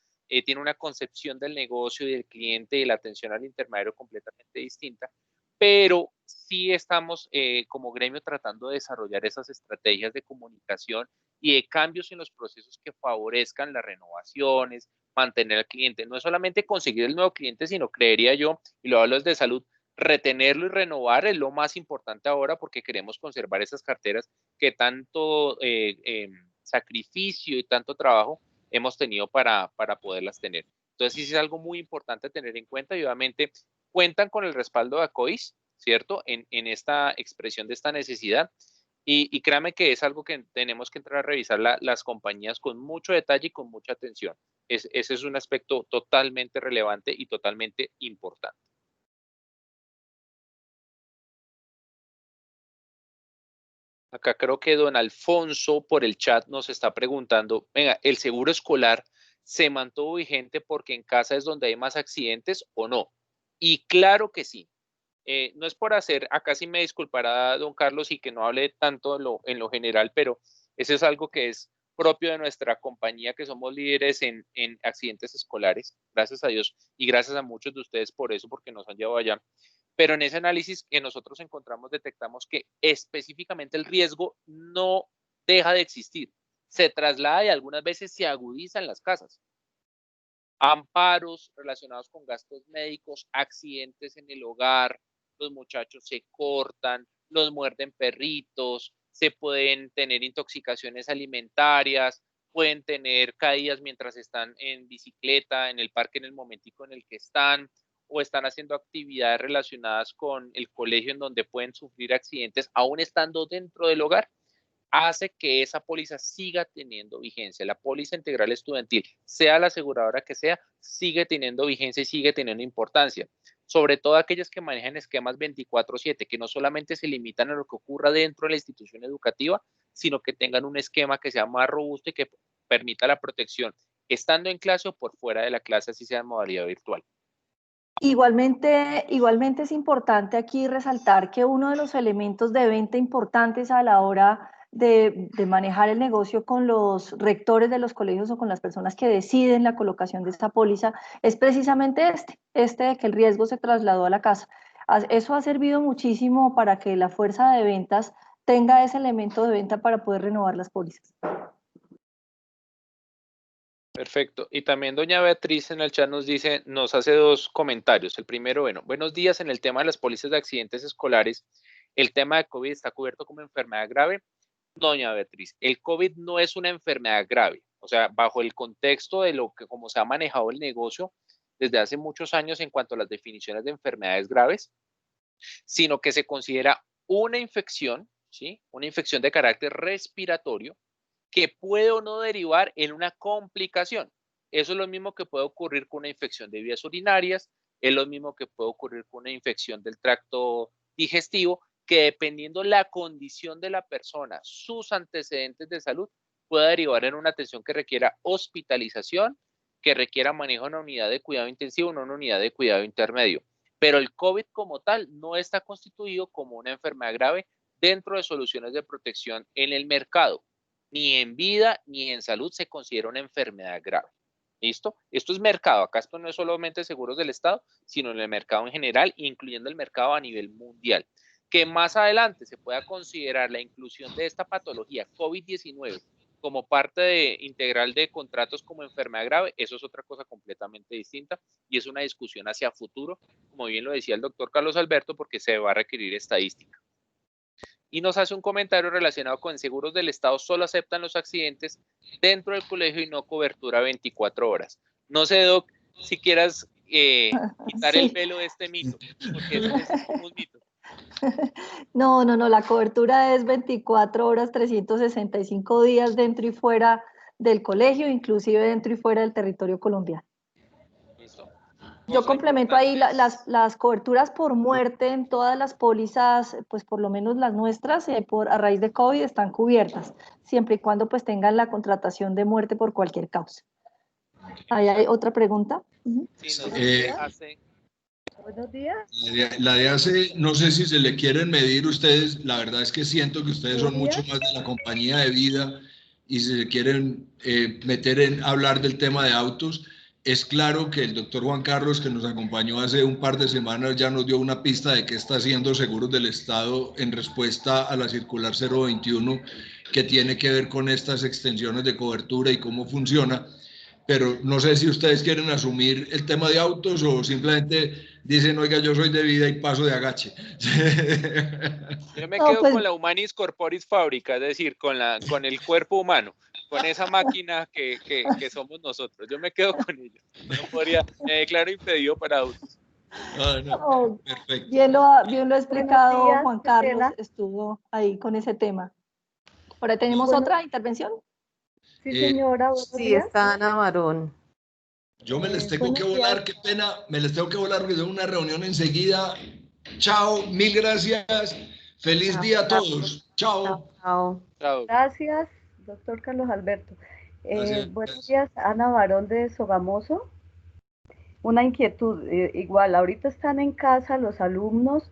tiene una concepción del negocio y del cliente y la atención al intermediario completamente distinta, pero sí estamos como gremio tratando de desarrollar esas estrategias de comunicación y de cambios en los procesos que favorezcan las renovaciones, mantener al cliente, no es solamente conseguir el nuevo cliente, sino creería yo, y lo hablo desde salud, retenerlo y renovar es lo más importante ahora porque queremos conservar esas carteras que tanto sacrificio y tanto trabajo hemos tenido para poderlas tener. Entonces, sí es algo muy importante tener en cuenta y obviamente cuentan con el respaldo de ACOIS, ¿cierto? En esta expresión de esta necesidad y créanme que es algo que tenemos que entrar a revisar las compañías con mucho detalle y con mucha atención. Ese es un aspecto totalmente relevante y totalmente importante. Acá creo que don Alfonso por el chat nos está preguntando, venga, ¿el seguro escolar se mantuvo vigente porque en casa es donde hay más accidentes o no? Y claro que sí. No es por hacer, acá sí me disculpará don Carlos y que no hable tanto en lo general, pero eso es algo que es propio de nuestra compañía, que somos líderes en accidentes escolares, gracias a Dios, y gracias a muchos de ustedes por eso, porque nos han llevado allá. Pero en ese análisis que nosotros encontramos, detectamos que específicamente el riesgo no deja de existir, se traslada y algunas veces se agudiza en las casas. Amparos relacionados con gastos médicos, accidentes en el hogar, los muchachos se cortan, los muerden perritos, se pueden tener intoxicaciones alimentarias, pueden tener caídas mientras están en bicicleta, en el parque en el momentico en el que están, o están haciendo actividades relacionadas con el colegio en donde pueden sufrir accidentes aún estando dentro del hogar, hace que esa póliza siga teniendo vigencia. La póliza integral estudiantil, sea la aseguradora que sea, sigue teniendo vigencia y sigue teniendo importancia. Sobre todo aquellas que manejan esquemas 24/7, que no solamente se limitan a lo que ocurra dentro de la institución educativa, sino que tengan un esquema que sea más robusto y que permita la protección, estando en clase o por fuera de la clase, así sea en modalidad virtual. Igualmente es importante aquí resaltar que uno de los elementos de venta importantes a la hora de manejar el negocio con los rectores de los colegios o con las personas que deciden la colocación de esta póliza es precisamente este de que el riesgo se trasladó a la casa. Eso ha servido muchísimo para que la fuerza de ventas tenga ese elemento de venta para poder renovar las pólizas. Perfecto. Y también doña Beatriz en el chat nos hace dos comentarios. El primero, bueno, buenos días. En el tema de las pólizas de accidentes escolares, ¿el tema de COVID está cubierto como enfermedad grave? Doña Beatriz, el COVID no es una enfermedad grave. O sea, bajo el contexto de lo que, como se ha manejado el negocio desde hace muchos años en cuanto a las definiciones de enfermedades graves, sino que se considera una infección, ¿sí? Una infección de carácter respiratorio que puede o no derivar en una complicación. Eso es lo mismo que puede ocurrir con una infección de vías urinarias, es lo mismo que puede ocurrir con una infección del tracto digestivo, que dependiendo la condición de la persona, sus antecedentes de salud, puede derivar en una atención que requiera hospitalización, que requiera manejo en una unidad de cuidado intensivo, no en una unidad de cuidado intermedio. Pero el COVID como tal no está constituido como una enfermedad grave dentro de soluciones de protección en el mercado. Ni en vida ni en salud se considera una enfermedad grave. ¿Listo? Esto es mercado. Acá esto no es solamente seguros del Estado, sino en el mercado en general, incluyendo el mercado a nivel mundial. Que más adelante se pueda considerar la inclusión de esta patología COVID-19 como parte integral de contratos como enfermedad grave, eso es otra cosa completamente distinta y es una discusión hacia futuro, como bien lo decía el doctor Carlos Alberto, porque se va a requerir estadística. Y nos hace un comentario relacionado con seguros del Estado, solo aceptan los accidentes dentro del colegio y no cobertura 24 horas. No sé, Doc, si quieras quitar el velo de este mito, porque es como un mito. No, la cobertura es 24 horas, 365 días dentro y fuera del colegio, inclusive dentro y fuera del territorio colombiano. ¿Listo? Yo complemento ahí las coberturas por muerte en todas las pólizas, pues por lo menos las nuestras, a raíz de COVID están cubiertas, siempre y cuando pues tengan la contratación de muerte por cualquier causa. ¿Ahí hay otra pregunta? Sí, Buenos días. La de hace, no sé si se le quieren medir ustedes, la verdad es que siento que ustedes son mucho más de la compañía de vida y si se quieren meter en hablar del tema de autos, es claro que el doctor Juan Carlos, que nos acompañó hace un par de semanas, ya nos dio una pista de qué está haciendo Seguros del Estado en respuesta a la circular 021, que tiene que ver con estas extensiones de cobertura y cómo funciona. Pero no sé si ustedes quieren asumir el tema de autos o simplemente dicen, oiga, yo soy de vida y paso de agache. Yo me quedo con la humanis corporis fábrica, es decir, con el cuerpo humano, con esa máquina que somos nosotros. Yo me quedo con ello. Me declaro impedido para autos. No, perfecto. Bien lo ha explicado Juan Carlos, estuvo ahí con ese tema. ¿Ahora tenemos otra intervención? Sí, señora. Sí, está Ana Barón. Yo me les tengo que volar, qué pena, me les tengo que volar porque tengo una reunión enseguida. Chao, mil gracias. Feliz día a todos. Chao. Chao. Gracias, doctor Carlos Alberto. Buenos días, Ana Barón de Sogamoso. Una inquietud, igual, ahorita están en casa los alumnos,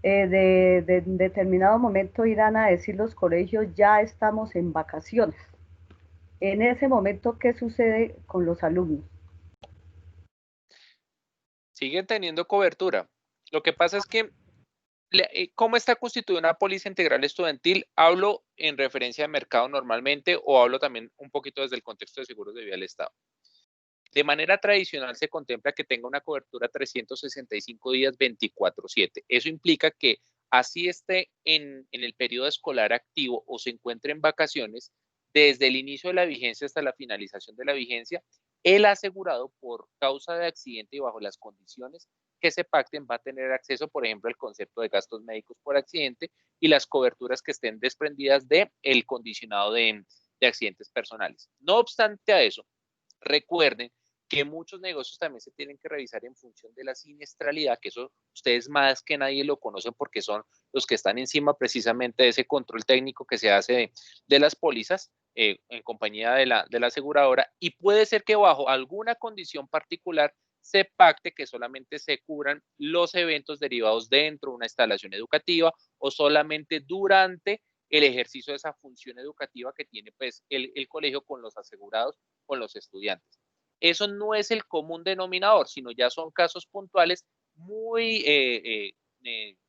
de determinado momento irán a decir los colegios, ya estamos en vacaciones. En ese momento, ¿qué sucede con los alumnos? Siguen teniendo cobertura. Lo que pasa es que, ¿cómo está constituida una póliza integral estudiantil? Hablo en referencia a mercado normalmente o hablo también un poquito desde el contexto de seguros de vida del Estado. De manera tradicional se contempla que tenga una cobertura 365 días 24/7. Eso implica que así esté en el periodo escolar activo o se encuentre en vacaciones, desde el inicio de la vigencia hasta la finalización de la vigencia, el asegurado por causa de accidente y bajo las condiciones que se pacten va a tener acceso, por ejemplo, al concepto de gastos médicos por accidente y las coberturas que estén desprendidas del condicionado de accidentes personales. No obstante a eso, recuerden que muchos negocios también se tienen que revisar en función de la siniestralidad, que eso ustedes más que nadie lo conocen porque son los que están encima precisamente de ese control técnico que se hace de las pólizas en compañía de la aseguradora, y puede ser que bajo alguna condición particular se pacte que solamente se cubran los eventos derivados dentro de una instalación educativa o solamente durante el ejercicio de esa función educativa que tiene pues el colegio con los asegurados, con los estudiantes. Eso no es el común denominador, sino ya son casos puntuales muy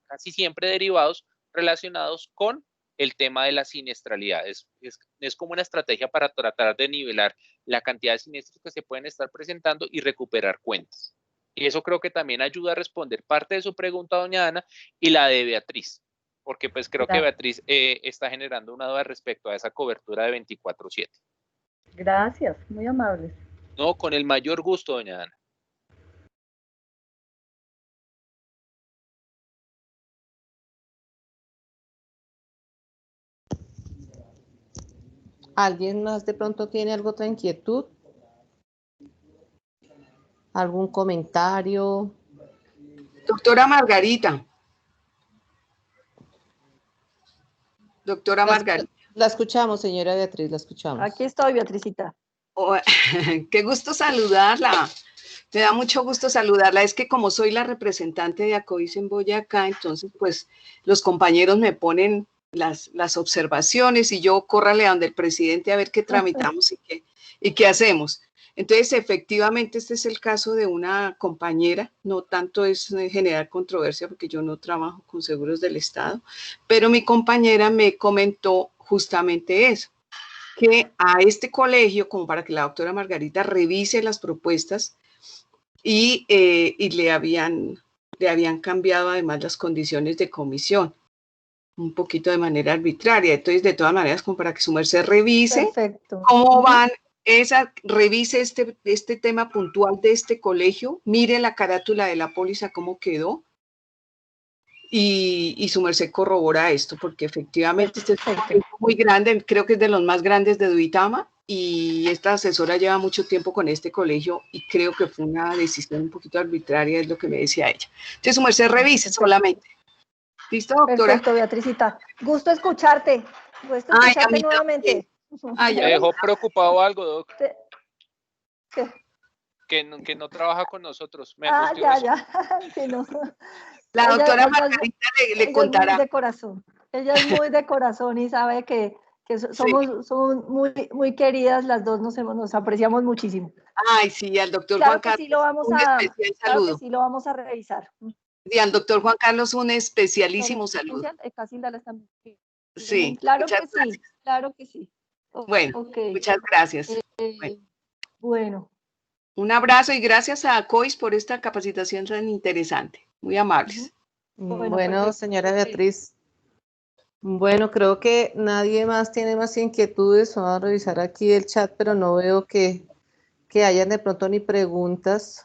casi siempre derivados relacionados con el tema de la siniestralidad. Es como una estrategia para tratar de nivelar la cantidad de siniestros que se pueden estar presentando y recuperar cuentas. Y eso creo que también ayuda a responder parte de su pregunta, doña Ana, y la de Beatriz, porque pues creo que Beatriz está generando una duda respecto a esa cobertura de 24/7. Gracias, muy amables. No, con el mayor gusto, doña Ana. ¿Alguien más de pronto tiene alguna otra inquietud? ¿Algún comentario? Doctora Margarita. Doctora Margarita. La escuchamos, señora Beatriz, la escuchamos. Aquí estoy, Beatricita. Oh, qué gusto saludarla. Me da mucho gusto saludarla. Es que como soy la representante de ACOIS en Boyacá, entonces pues los compañeros me ponen las observaciones y yo córrale a donde el presidente a ver qué tramitamos y qué hacemos. Entonces, efectivamente, este es el caso de una compañera, no tanto es generar controversia porque yo no trabajo con seguros del Estado, pero mi compañera me comentó justamente eso, que a este colegio, como para que la doctora Margarita revise las propuestas y le habían cambiado además las condiciones de comisión, un poquito de manera arbitraria. Entonces, de todas maneras, como para que su merced revise Perfecto. cómo van, revise este tema puntual de este colegio, mire la carátula de la póliza, cómo quedó, y su merced corrobora esto, porque efectivamente este es un colegio muy grande, creo que es de los más grandes de Duitama, y esta asesora lleva mucho tiempo con este colegio, y creo que fue una decisión un poquito arbitraria, es lo que me decía ella. Entonces, su merced revise solamente. ¿Listo, doctora? Perfecto, Beatricita. Gusto escucharte. Gusto escucharte nuevamente. ¿Me dejó preocupado algo, doc? ¿Qué? Que no trabaja con nosotros. Me ya. Que no. La doctora Margarita le contará. Ella es muy de corazón. Ella es muy de corazón y sabe que somos muy queridas las dos, nos apreciamos muchísimo. Ay, sí, al doctor Juan Carlos. Sí lo vamos claro que sí lo vamos a revisar. Y al doctor Juan Carlos un especialísimo saludo. Sí, claro que sí. Bueno, muchas gracias. Bueno. Un abrazo y gracias a ACOIS por esta capacitación tan interesante. Muy amables. Bueno, señora Beatriz. Bueno, creo que nadie más tiene más inquietudes. Vamos a revisar aquí el chat, pero no veo que hayan de pronto ni preguntas.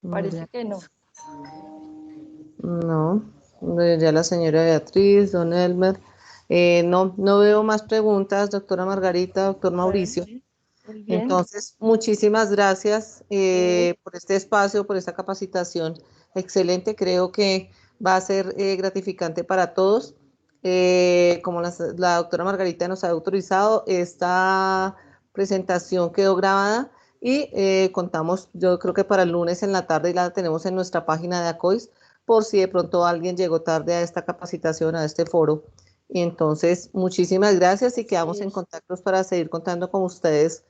Parece que no. No, ya la señora Beatriz, don Elmer. No veo más preguntas, doctora Margarita, doctor Mauricio. Muy bien. Entonces, muchísimas gracias por este espacio, por esta capacitación excelente. Creo que va a ser gratificante para todos. Como la doctora Margarita nos ha autorizado, esta presentación quedó grabada y contamos, yo creo que para el lunes en la tarde, y la tenemos en nuestra página de ACOIS, por si de pronto alguien llegó tarde a esta capacitación, a este foro. Y entonces, muchísimas gracias y quedamos en contactos para seguir contando con ustedes